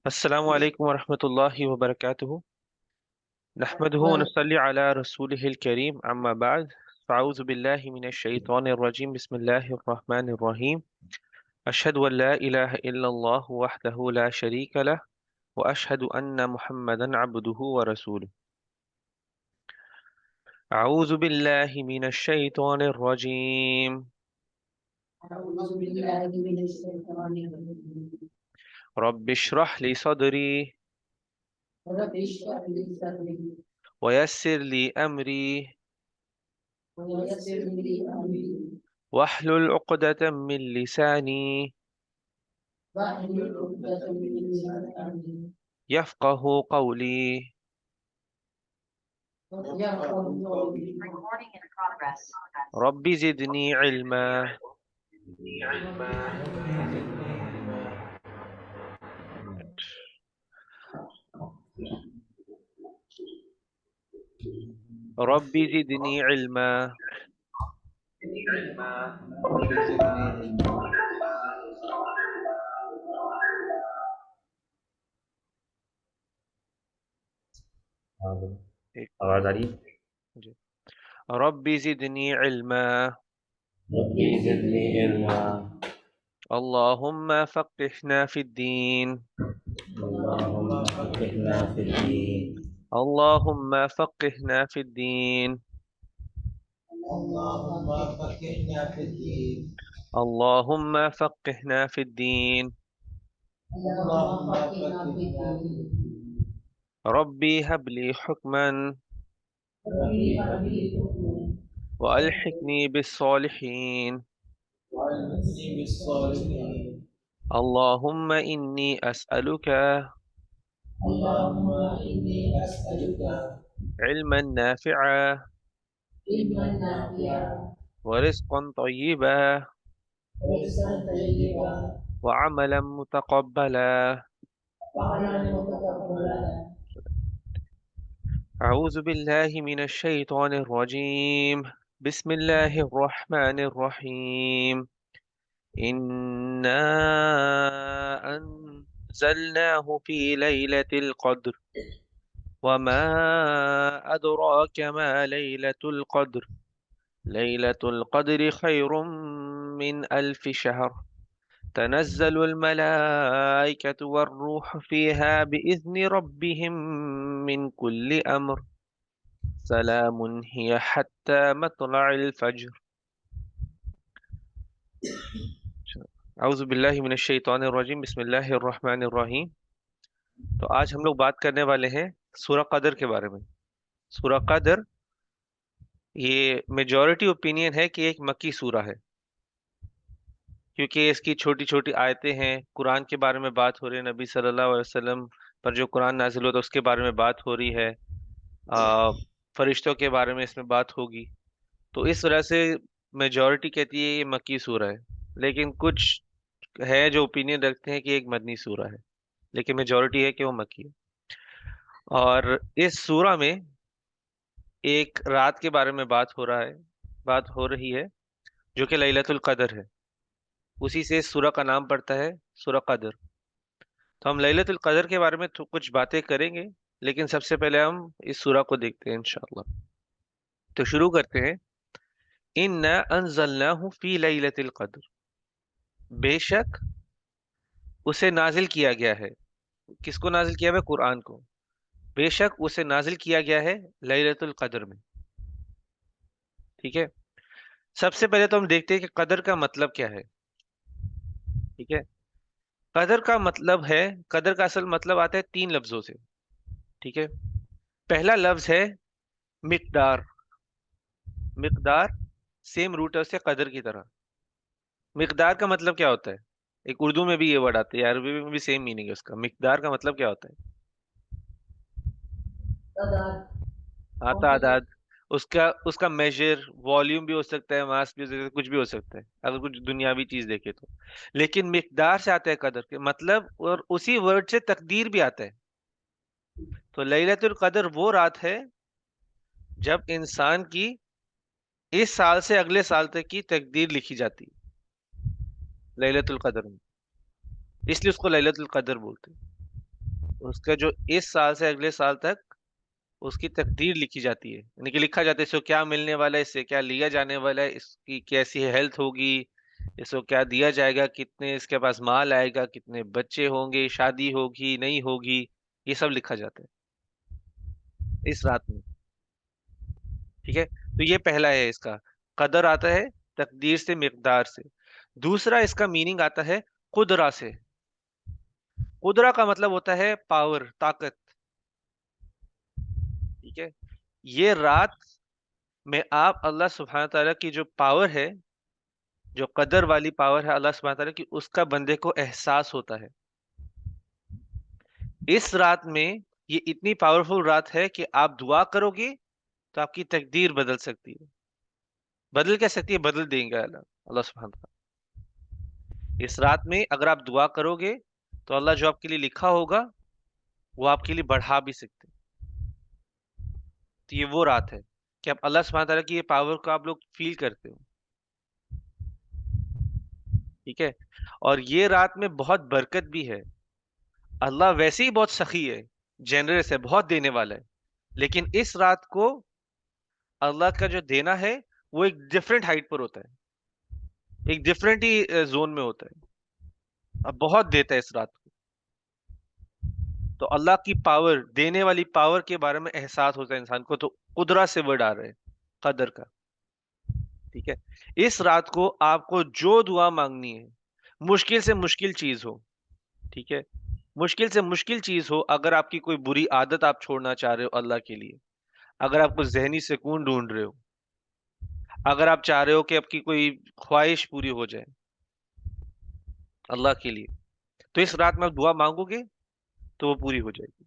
السلام علیکم ورحمۃ اللہ وبرکاتہ، نحمده ونصلي على رسوله الكريم اما بعد فاعوذ باللہ من الشیطان الرجیم بسم اللہ الرحمن الرحیم اشہد ان لا الہ الا اللہ وحدہ لا شریک لہ واشہد ان محمدا عبدہ ورسولہ۔ اعوذ باللہ من الشیطان الرجیم أعوذ بالله من الشيطان الرجيم. رب اشرح لي صدری رب اشرح لي صدري ويسر لي امری ويسر لي أمري واحلل عقدة من لسانی واحلل عقدة من لساني یفقہ قولی۔ يفقهوا قولي. رب زدنی علما۔ رب زدنی علما۔ آواز آ رہی ہے؟ جی۔ رب زدنی علما۔ ربی زدنی علما۔ اللہم فقہنا فی الدین۔ اللہم فقہنا فی الدین۔ اللہم فقہنا فی الدین۔ اللہم فقہنا فی الدین۔ اللہم فقہنا فی الدین۔ اللهم فقهنا في الدين. ربی هب لی حکما ربي هب لي حكما والحقنی بالصالحین۔ والحقنی بالصالحین۔ اللہم انی اسألک اللہم انی اسألک علما نافعا علما نافعا ورزقا طیبا ورزقا طيبا وعملا متقبلا۔ وعملا متقبلا. اعوذ باللہ من الشیطان الرجیم بسم اللہ الرحمن الرحیم انا انزلناہ فی لیلۃ القدر وما ادراک ما لیلۃ القدر لیلۃ القدر خیر من الف شہر تنزل الملائکة والروح فیہا بإذن ربهم من كل امر سلام هي حتى مطلع الفجر۔ اعوذ باللہ من الشیطان الرجیم بسم اللہ الرحمن الرحیم۔ تو آج ہم لوگ بات کرنے والے ہیں سورہ قدر کے بارے میں۔ سورہ قدر یہ میجورٹی اوپینین ہے کہ ایک مکی سورہ ہے، کیونکہ اس کی چھوٹی چھوٹی آیتیں ہیں، قرآن کے بارے میں بات ہو رہی ہے، نبی صلی اللہ علیہ وسلم پر جو قرآن نازل ہوتا ہے اس کے بارے میں بات ہو رہی ہے، فرشتوں کے بارے میں اس میں بات ہوگی، تو اس وجہ سے میجورٹی کہتی ہے یہ مکی سورہ ہے، لیکن کچھ ہے جو اوپینین رکھتے ہیں کہ ایک مدنی سورہ ہے، لیکن میجورٹی ہے کہ وہ مکی ہے۔ اور اس سورہ میں ایک رات کے بارے میں بات ہو رہی ہے جو کہ لیلۃ القدر ہے، اسی سے اس سورہ کا نام پڑتا ہے سورہ قدر۔ تو ہم لیلۃ القدر کے بارے میں کچھ باتیں کریں گے، لیکن سب سے پہلے ہم اس سورہ کو دیکھتے ہیں انشاءاللہ۔ تو شروع کرتے ہیں۔ اِنَّا أَنزَلْنَاهُ فِي لَيْلَةِ الْقَدْرِ، بے شک اسے نازل کیا گیا ہے۔ کس کو نازل کیا ہے؟ قرآن کو۔ بے شک اسے نازل کیا گیا ہے لیلۃ القدر میں۔ ٹھیک ہے، سب سے پہلے تو ہم دیکھتے ہیں کہ قدر کا مطلب کیا ہے۔ ٹھیک ہے، قدر کا مطلب ہے، قدر کا اصل مطلب آتا ہے 3 لفظوں سے۔ ٹھیک ہے، پہلا لفظ ہے مقدار۔ مقدار سیم روٹ ہے اس سے قدر کی طرح۔ مقدار کا مطلب کیا ہوتا ہے؟ ایک اردو میں بھی یہ ورڈ آتا ہے، عربی میں بھی سیم میننگ ہے اس کا۔ مقدار کا مطلب کیا ہوتا ہے؟ تعداد۔ اس کا میجر، والیوم بھی ہو سکتا ہے، ماس بھی ہو سکتا ہے، کچھ بھی ہو سکتا ہے اگر کچھ دنیاوی چیز دیکھے تو۔ لیکن مقدار سے آتا ہے قدر کے مطلب، اور اسی ورڈ سے تقدیر بھی آتا ہے۔ تو لیلۃ القدر وہ رات ہے جب انسان کی اس سال سے اگلے سال تک کی تقدیر لکھی جاتی ہے، لیلۃ القدر میں۔ اس لیے اس کو لیلۃ القدر بولتے ہیں. اس کا جو اس سال سے اگلے سال تک اس کی تقدیر لکھی جاتی ہے، یعنی کہ لکھا جاتا ہے اس کو کیا ملنے والا ہے، اس سے کیا لیا جانے والا ہے، اس کی کیسی ہیلتھ ہوگی، اس کو کیا دیا جائے گا، کتنے اس کے پاس مال آئے گا، کتنے بچے ہوں گے، شادی ہوگی نہیں ہوگی، یہ سب لکھا جاتا ہے اس رات میں. ٹھیک ہے. تو یہ پہلا ہے اس کا. قدر آتا ہے تقدیر سے، مقدار سے. دوسرا اس کا میننگ آتا ہے قدرہ سے. قدرہ کا مطلب ہوتا ہے پاور، طاقت. ٹھیک ہے. یہ رات میں آپ اللہ سبحانہ تعالیٰ کی جو پاور ہے، جو قدر والی پاور ہے اللہ سبحانہ تعالیٰ کی، اس کا بندے کو احساس ہوتا ہے. اس رات میں یہ اتنی پاورفل رات ہے کہ آپ دعا کرو گے تو آپ کی تقدیر بدل سکتی ہے. بدل کیا سکتی ہے؟ بدل دیں گے اللہ سبحانہ تعالیٰ. اس رات میں اگر آپ دعا کرو گے تو اللہ جو آپ کے لیے لکھا ہوگا وہ آپ کے لیے بڑھا بھی سکتے. تو یہ وہ رات ہے کہ آپ اللہ سبحانہ تعالیٰ کی یہ پاور کو آپ لوگ فیل کرتے ہو. ٹھیک ہے. اور یہ رات میں بہت برکت بھی ہے. اللہ ویسے ہی بہت سخی ہے، جنرس ہے، بہت دینے والا ہے، لیکن اس رات کو اللہ کا جو دینا ہے وہ ایک ڈفرینٹ ہائٹ پر ہوتا ہے، ایک ڈفرینٹ ہی زون میں ہوتا ہے. اب بہت دیتا ہے اس رات کو. تو اللہ کی پاور، دینے والی پاور کے بارے میں احساس ہوتا ہے انسان کو. تو قدرہ سے ورڈ آ رہے قدر کا. ٹھیک ہے. اس رات کو آپ کو جو دعا مانگنی ہے، مشکل سے مشکل چیز ہو، ٹھیک ہے، مشکل سے مشکل چیز ہو، اگر آپ کی کوئی بری عادت آپ چھوڑنا چاہ رہے ہو اللہ کے لیے، اگر آپ کو ذہنی سکون ڈھونڈ رہے ہو، اگر آپ چاہ رہے ہو کہ آپ کی کوئی خواہش پوری ہو جائے اللہ کے لیے، تو اس رات میں آپ دعا مانگو گے تو وہ پوری ہو جائے گی.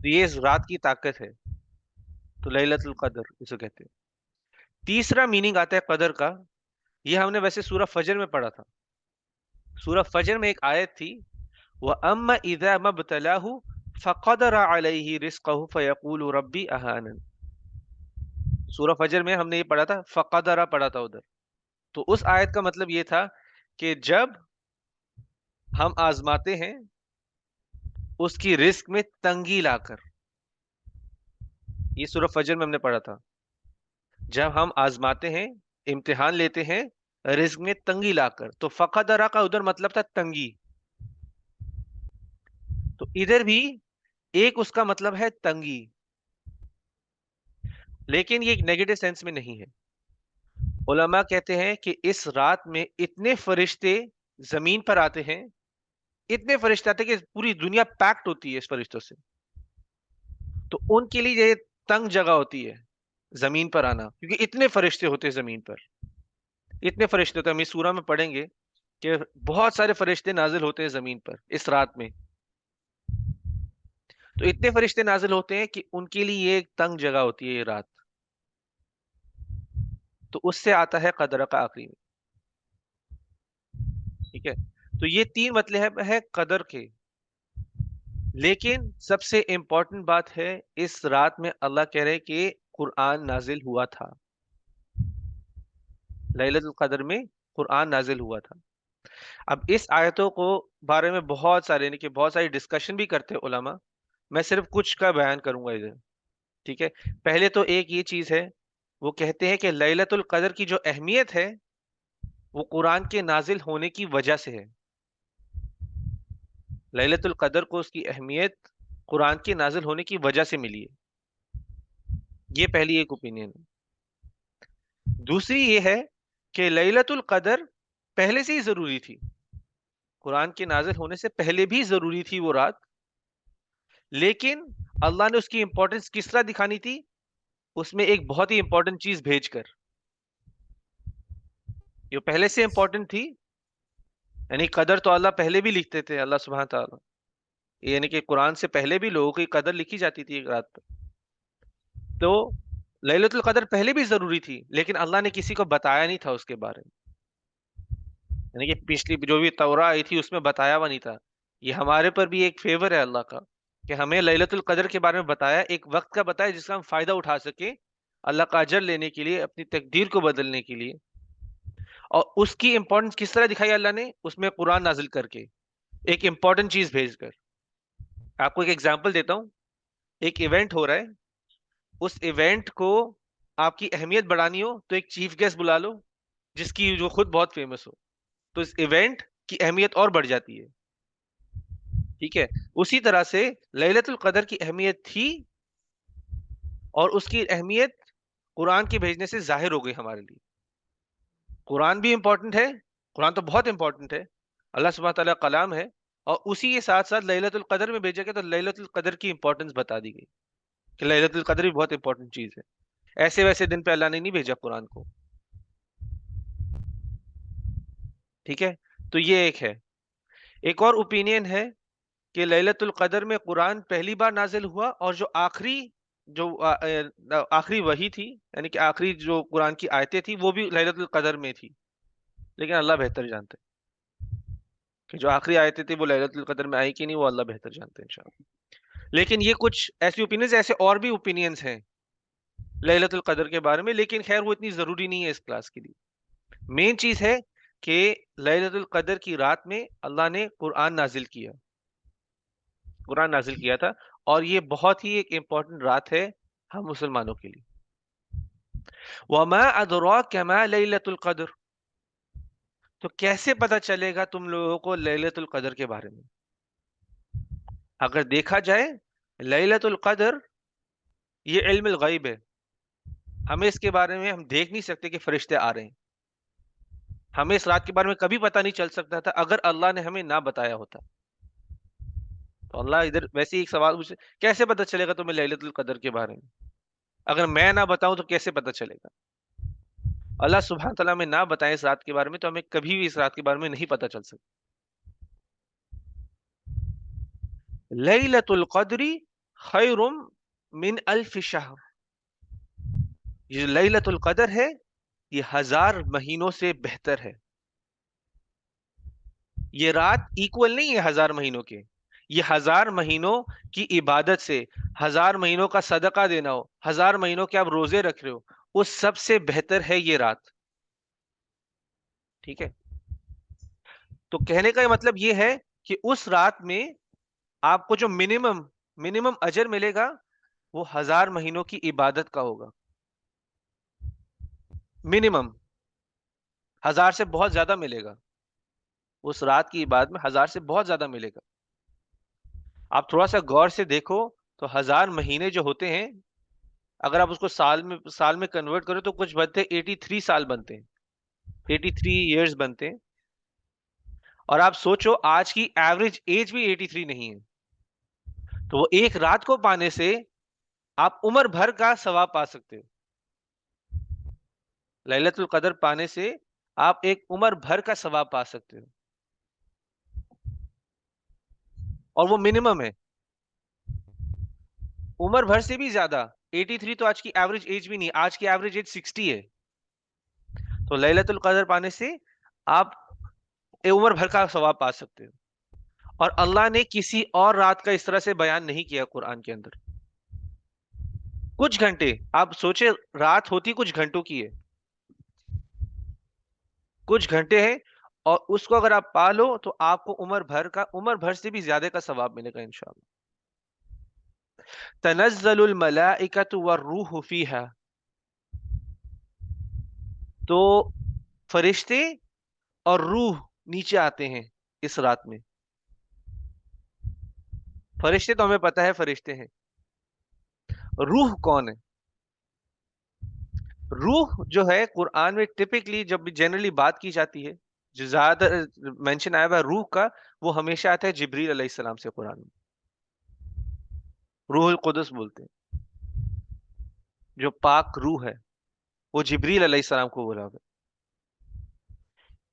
تو یہ اس رات کی طاقت ہے. تو لیلۃ القدر اسے کہتے ہیں. تیسرا میننگ آتا ہے قدر کا. یہ ہم نے ویسے سورہ فجر میں پڑھا تھا. سورہ فجر میں ایک آیت تھی، وَأَمَّا إِذَا مَبْتَلَاهُ فَقَدَرَ عَلَيْهِ رِزْقَهُ فَيَقُولُ رَبِّي أَهَانَنِ. سورہ فجر میں ہم نے یہ پڑھا تھا، فقدرہ پڑھا تھا ادھر. تو اس آیت کا مطلب یہ تھا کہ جب ہم آزماتے ہیں اس کی رزق میں تنگی لا کر. یہ سورہ فجر میں ہم نے پڑھا تھا. جب ہم آزماتے ہیں، امتحان لیتے ہیں رزق میں تنگی لا کر، تو فقدرہ کا ادھر مطلب تھا تنگی. تو ادھر بھی ایک اس کا مطلب ہے تنگی، لیکن یہ ایک نیگیٹو سینس میں نہیں ہے. علماء کہتے ہیں کہ اس رات میں اتنے فرشتے زمین پر آتے ہیں، اتنے فرشتے آتے ہیں کہ پوری دنیا پیکٹ ہوتی ہے اس فرشتوں سے. تو ان کے لیے یہ تنگ جگہ ہوتی ہے زمین پر آنا، کیونکہ اتنے فرشتے ہوتے ہیں زمین پر. اتنے فرشتے ہوتے ہیں، ہم اس سورہ میں پڑھیں گے کہ بہت سارے فرشتے نازل ہوتے ہیں زمین پر اس رات میں. تو اتنے فرشتے نازل ہوتے ہیں کہ ان کے لیے یہ ایک تنگ جگہ ہوتی ہے یہ رات. تو اس سے آتا ہے قدر کا آخری میں. ٹھیک ہے. تو یہ تین مطلب ہے قدر کے. لیکن سب سے امپورٹنٹ بات ہے، اس رات میں اللہ کہہ رہے کہ قرآن نازل ہوا تھا. لیلۃ القدر میں قرآن نازل ہوا تھا. اب اس آیتوں کو بارے میں بہت سارے، یعنی کہ بہت ساری ڈسکشن بھی کرتے ہیں علماء. میں صرف کچھ کا بیان کروں گا ادھر. ٹھیک ہے. پہلے تو ایک یہ چیز ہے، وہ کہتے ہیں کہ لیلۃ القدر کی جو اہمیت ہے وہ قرآن کے نازل ہونے کی وجہ سے ہے. لیلۃ القدر کو اس کی اہمیت قرآن کے نازل ہونے کی وجہ سے ملی ہے. یہ پہلی ایک اوپینین ہے. دوسری یہ ہے کہ لیلۃ القدر پہلے سے ہی ضروری تھی، قرآن کے نازل ہونے سے پہلے بھی ضروری تھی وہ رات. لیکن اللہ نے اس کی امپورٹنس کس طرح دکھانی تھی؟ اس میں ایک بہت ہی امپورٹنٹ چیز بھیج کر. جو پہلے سے امپورٹنٹ تھی، یعنی قدر تو اللہ پہلے بھی لکھتے تھے اللہ سبحانہ تعالیٰ، یعنی کہ قرآن سے پہلے بھی لوگوں کی قدر لکھی جاتی تھی ایک رات پر. تو لیلۃ القدر پہلے بھی ضروری تھی، لیکن اللہ نے کسی کو بتایا نہیں تھا اس کے بارے میں. یعنی کہ پچھلی جو بھی تورا آئی تھی اس میں بتایا ہوا نہیں تھا. یہ ہمارے پر بھی ایک فیور ہے اللہ کا کہ ہمیں لیلۃ القدر کے بارے میں بتایا، ایک وقت کا بتایا جس کا ہم فائدہ اٹھا سکیں اللہ کا اجر لینے کے لیے، اپنی تقدیر کو بدلنے کے لیے. اور اس کی امپورٹنس کس طرح دکھائی اللہ نے؟ اس میں قرآن نازل کر کے، ایک امپورٹنٹ چیز بھیج کر. آپ کو ایک ایگزامپل دیتا ہوں. ایک ایونٹ ہو رہا ہے، اس ایونٹ کو آپ کی اہمیت بڑھانی ہو تو ایک چیف گیسٹ بلا لو جس کی جو خود بہت فیمس ہو، تو اس ایونٹ کی اہمیت اور بڑھ جاتی ہے. ٹھیک ہے، اسی طرح سے لیلۃ القدر کی اہمیت تھی، اور اس کی اہمیت قرآن کے بھیجنے سے ظاہر ہو گئی ہمارے لیے. قرآن بھی امپورٹنٹ ہے، قرآن تو بہت امپورٹنٹ ہے، اللہ سبحانہ تعالیٰ کلام ہے، اور اسی کے ساتھ ساتھ لیلۃ القدر میں بھیجا گیا تو لیلۃ القدر کی امپورٹنس بتا دی گئی کہ لیلۃ القدر بھی بہت امپورٹنٹ چیز ہے. ایسے ویسے دن پہ اللہ نے نہیں بھیجا قرآن کو. ٹھیک ہے، تو یہ ایک ہے. ایک اور اوپینین ہے کہ لیلۃ القدر میں قرآن پہلی بار نازل ہوا، اور جو آخری وحی تھی، یعنی کہ آخری جو قرآن کی آیتیں تھی وہ بھی لیلۃ القدر میں تھی. لیکن اللہ بہتر جانتے ہیں کہ جو آخری آیتیں تھی وہ لیلۃ القدر میں آئی کہ نہیں، وہ اللہ بہتر جانتے ہیں انشاءاللہ. لیکن یہ کچھ ایسی اوپینینز، ایسے اور بھی اوپینینز ہیں لیلۃ القدر کے بارے میں، لیکن خیر وہ اتنی ضروری نہیں ہے اس کلاس کے لیے. مین چیز ہے کہ لیلۃ القدر کی رات میں اللہ نے قرآن نازل کیا تھا، اور یہ بہت ہی ایک امپورٹنٹ رات ہے ہم مسلمانوں کے لیے. وَمَا أَدْرَاكَ مَا لَيْلَةُ الْقَدْرِ، تو کیسے پتا چلے گا تم لوگوں کو لیلۃ القدر کے بارے میں؟ اگر دیکھا جائے لیلۃ القدر یہ علم الغیب ہے، ہمیں اس کے بارے میں ہم دیکھ نہیں سکتے کہ فرشتے آ رہے ہیں. ہمیں اس رات کے بارے میں کبھی پتہ نہیں چل سکتا تھا اگر اللہ نے ہمیں نہ بتایا ہوتا. تو اللہ ادھر ویسے ہی ایک سوال پوچھے، کیسے پتہ چلے گا تمہیں لیلۃ القدر کے بارے میں؟ اگر میں نہ بتاؤں تو کیسے پتہ چلے گا؟ اللہ سبحانہ تعالیٰ میں نہ بتائیں اس رات کے بارے میں تو ہمیں کبھی بھی اس رات کے بارے میں نہیں پتہ چل سکتا. لیلۃ القدر خیر من الف شہر، یہ لیلۃ القدر ہے یہ 1000 مہینوں سے بہتر ہے. یہ رات ایکول نہیں ہے 1000 مہینوں کے، یہ 1000 مہینوں کی عبادت سے، 1000 مہینوں کا صدقہ دینا ہو، 1000 مہینوں کے آپ روزے رکھ رہے ہو، اس سب سے بہتر ہے یہ رات. ٹھیک ہے، تو کہنے کا مطلب یہ ہے کہ اس رات میں آپ کو جو منیمم اجر ملے گا وہ 1000 مہینوں کی عبادت کا ہوگا. منیمم 1000 سے بہت زیادہ ملے گا، اس رات کی عبادت میں 1000 سے بہت زیادہ ملے گا. آپ تھوڑا سا غور سے دیکھو تو 1000 مہینے جو ہوتے ہیں، اگر آپ اس کو سال میں کنورٹ کرو تو کچھ بنتے 83 سال بنتے ہیں، 83 ایئرز بنتے ہیں. اور آپ سوچو آج کی ایوریج ایج بھی 83 نہیں ہے، تو وہ ایک رات کو پانے سے آپ عمر بھر کا ثواب پا سکتے ہو. لیلۃ القدر پانے سے آپ ایک عمر بھر کا ثواب پا سکتے ہو، اور وہ منیمم ہے. عمر بھر سے بھی زیادہ، 83 تو آج کی ایوریج ایج بھی نہیں، آج کی ایوریج ایج 60 ہے. تو لیلۃ القدر پانے سے آپ عمر بھر کا ثواب پا سکتے ہو. اور اللہ نے کسی اور رات کا اس طرح سے بیان نہیں کیا قرآن کے اندر. کچھ گھنٹے آپ سوچے، رات ہوتی کچھ گھنٹوں کی ہے، کچھ گھنٹے ہیں، اور اس کو اگر آپ پالو تو آپ کو عمر بھر سے بھی زیادہ کا ثواب ملے گا انشاءاللہ. تنزل الملائکۃ والروح فیہا، تو فرشتے اور روح نیچے آتے ہیں اس رات میں. فرشتے تو ہمیں پتہ ہے فرشتے ہیں، روح کون ہے؟ روح جو ہے قرآن میں ٹپکلی جب بھی جنرلی بات کی جاتی ہے، جو زیادہ مینشن آیا ہوا ہے روح کا، وہ ہمیشہ آتا ہے جبریل علیہ السلام سے. قرآن میں روح القدس بولتے ہیں، جو پاک روح ہے وہ جبریل علیہ السلام کو بولا ہوا ہے.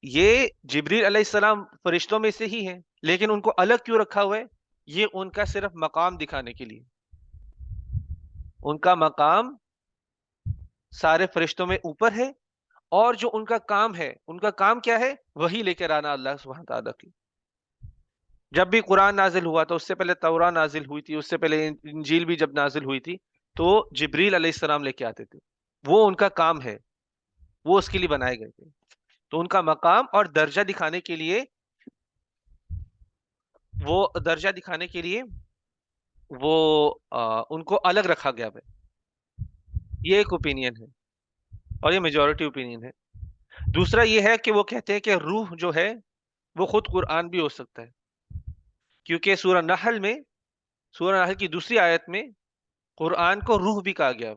یہ جبریل علیہ السلام فرشتوں میں سے ہی ہیں، لیکن ان کو الگ کیوں رکھا ہوا ہے؟ یہ ان کا صرف مقام دکھانے کے لیے. ان کا مقام سارے فرشتوں میں اوپر ہے، اور جو ان کا کام ہے، ان کا کام کیا ہے؟ وہی لے کر آنا اللہ سبحانہ تعالیٰ کی. جب بھی قرآن نازل ہوا تو اس سے پہلے توراہ نازل ہوئی تھی، اس سے پہلے انجیل بھی جب نازل ہوئی تھی تو جبریل علیہ السلام لے کے آتے تھے. وہ ان کا کام ہے، وہ اس کے لیے بنائے گئے تھے. تو ان کا مقام اور درجہ دکھانے کے لیے وہ ان کو الگ رکھا گیا ہے. یہ ایک اوپینین ہے اور یہ میجورٹی اوپینین ہے. دوسرا یہ ہے کہ وہ کہتے ہیں کہ روح جو ہے وہ خود قرآن بھی ہو سکتا ہے، کیونکہ سورہ نحل کی دوسری آیت میں قرآن کو روح بھی کہا گیا ہے.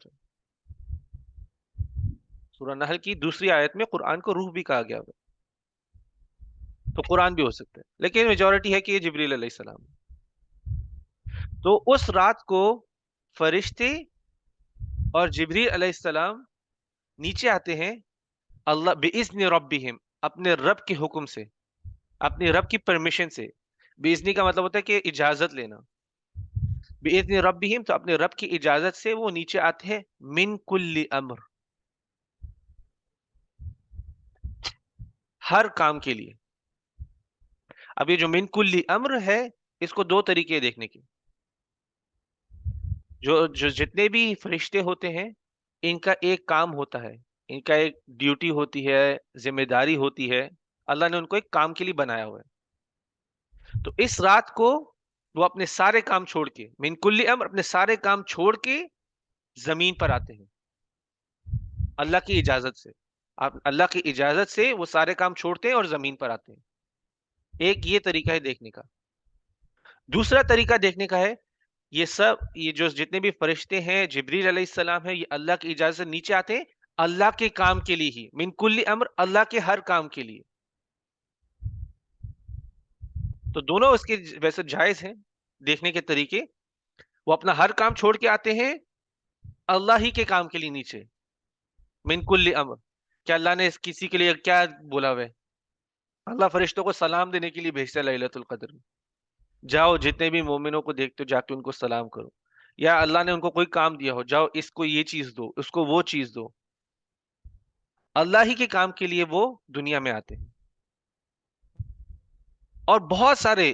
سورہ نحل کی دوسری آیت میں قرآن کو روح بھی کہا گیا ہے، تو قرآن بھی ہو سکتا ہے، لیکن میجورٹی ہے کہ یہ جبریل علیہ السلام ہے. تو اس رات کو فرشتے اور جبریل علیہ السلام نیچے آتے ہیں اللہ بِإِذْنِ رَبِّهِمْ، اپنے رب کے حکم سے، اپنے رب کی پرمیشن سے. بِإِذْنِ کا مطلب ہوتا ہے کہ اجازت لینا. بِإِذْنِ رَبِّهِمْ، تو اپنے رب کی اجازت سے وہ نیچے آتے ہیں. من کل امر، ہر کام کے لیے. اب یہ جو من کل امر ہے، اس کو دو طریقے دیکھنے کے. جو جتنے بھی فرشتے ہوتے ہیں ان کا ایک کام ہوتا ہے، ان کا ایک ڈیوٹی ہوتی ہے، ذمہ داری ہوتی ہے. اللہ نے ان کو ایک کام کے لیے بنایا ہوا ہے. تو اس رات کو وہ اپنے سارے کام چھوڑ کے، من کل امر، اپنے سارے کام چھوڑ کے زمین پر آتے ہیں اللہ کی اجازت سے. اللہ کی اجازت سے وہ سارے کام چھوڑتے ہیں اور زمین پر آتے ہیں. ایک یہ طریقہ ہے دیکھنے کا. دوسرا طریقہ دیکھنے کا ہے، یہ جو جتنے بھی فرشتے ہیں، جبریل علیہ السلام ہے، یہ اللہ کی اجازت سے نیچے آتے ہیں اللہ کے کام کے لیے ہی. من کل امر، اللہ کے ہر کام کے لیے. تو دونوں اس کے ویسے جائز ہیں دیکھنے کے طریقے. وہ اپنا ہر کام چھوڑ کے آتے ہیں اللہ ہی کے کام کے لیے نیچے. من کل امر، کیا اللہ نے کسی کے لیے کیا بولا ہوا ہے؟ اللہ فرشتوں کو سلام دینے کے لیے بھیجتا ہے لیلۃ القدر میں. جاؤ جتنے بھی مومنوں کو دیکھتے ہو جا کے ان کو سلام کرو. یا اللہ نے ان کو کوئی کام دیا ہو، جاؤ اس کو یہ چیز دو، اس کو وہ چیز دو. اللہ ہی کے کام کے لیے وہ دنیا میں آتے ہیں. اور بہت سارے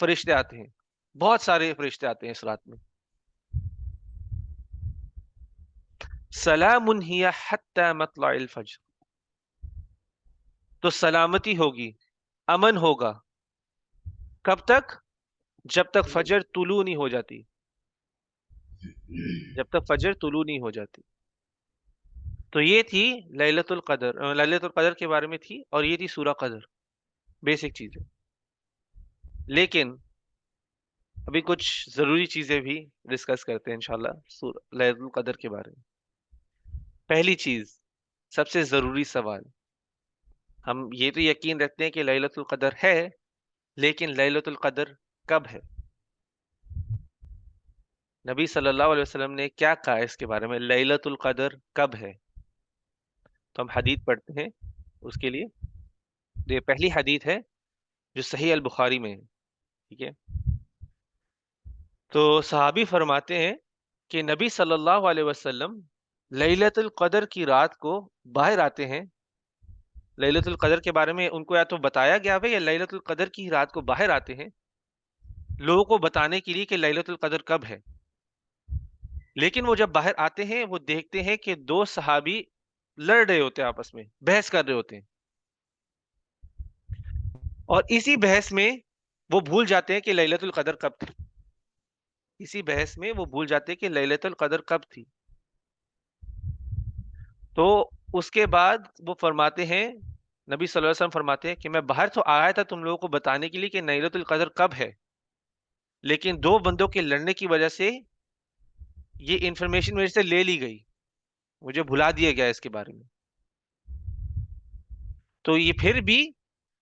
فرشتے آتے ہیں، بہت سارے فرشتے آتے ہیں اس رات میں. سلام ہی حتی مطلع الفجر، تو سلامتی ہوگی، امن ہوگا. کب تک؟ جب تک فجر طلوع نہیں ہو جاتی. جب تک فجر طلوع نہیں ہو جاتی. تو یہ تھی لیلۃ القدر. لیلۃ القدر کے بارے میں تھی، اور یہ تھی سورہ قدر، بیسک چیزیں. لیکن ابھی کچھ ضروری چیزیں بھی ڈسکس کرتے ہیں انشاءاللہ لیلۃ القدر کے بارے میں. پہلی چیز، سب سے ضروری سوال، ہم یہ تو یقین رکھتے ہیں کہ لیلۃ القدر ہے، لیکن لیلۃ القدر کب ہے؟ نبی صلی اللہ علیہ وسلم نے کیا کہا اس کے بارے میں، لیلۃ القدر کب ہے؟ تو ہم حدیث پڑھتے ہیں اس کے لیے. یہ پہلی حدیث ہے جو صحیح البخاری میں ہے. ٹھیک ہے. تو صحابی فرماتے ہیں کہ نبی صلی اللہ علیہ وسلم لیلۃ القدر کی رات کو باہر آتے ہیں. لیلۃ القدر کے بارے میں ان کو یا تو بتایا گیا ہے یا لیلۃ القدر کی رات کو باہر آتے ہیں لوگوں کو بتانے کے لیے کہ لیلۃ القدر کب ہے. لیکن وہ جب باہر آتے ہیں وہ دیکھتے ہیں کہ دو صحابی لڑ رہے ہوتے ہیں، آپس میں بحث کر رہے ہوتے ہیں. اور اسی بحث میں وہ بھول جاتے ہیں کہ لیلۃ القدر کب تھی. اسی بحث میں وہ بھول جاتے ہیں کہ لیلۃ القدر کب تھی. تو اس کے بعد وہ فرماتے ہیں، نبی صلی اللہ علیہ وسلم فرماتے ہیں کہ میں باہر تو آیا تھا تم لوگوں کو بتانے کے لیے کہ لیلۃ القدر کب ہے، لیکن دو بندوں کے لڑنے کی وجہ سے یہ انفارمیشن میرے سے لے لی گئی، مجھے بھلا دیا گیا اس کے بارے میں. تو یہ پھر بھی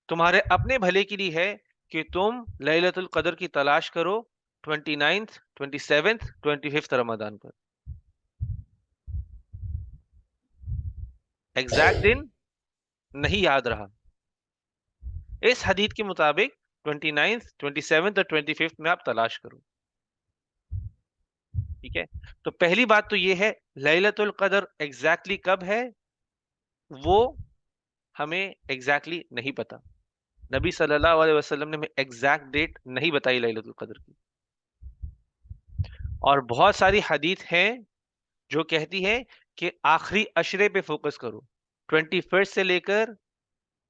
تمہارے اپنے بھلے کے لیے ہے کہ تم لیلۃ القدر کی تلاش کرو 29th 27th 25th رمضان پر. ایگزیکٹ دن نہیں یاد رہا. اس حدیث کے مطابق 29th 27th اور 25th میں آپ تلاش کرو. ٹھیک ہے. تو پہلی بات تو یہ ہے لیلۃ القدر ایگزیکٹلی کب ہے وہ ہمیں ایگزیکٹلی نہیں پتا. نبی صلی اللہ علیہ وسلم نے ہمیں ایگزیکٹ ڈیٹ نہیں بتائی لیلۃ القدر کی. اور بہت ساری حدیث ہیں جو کہتی ہے کہ آخری عشرے پہ فوکس کرو، 21st سے لے کر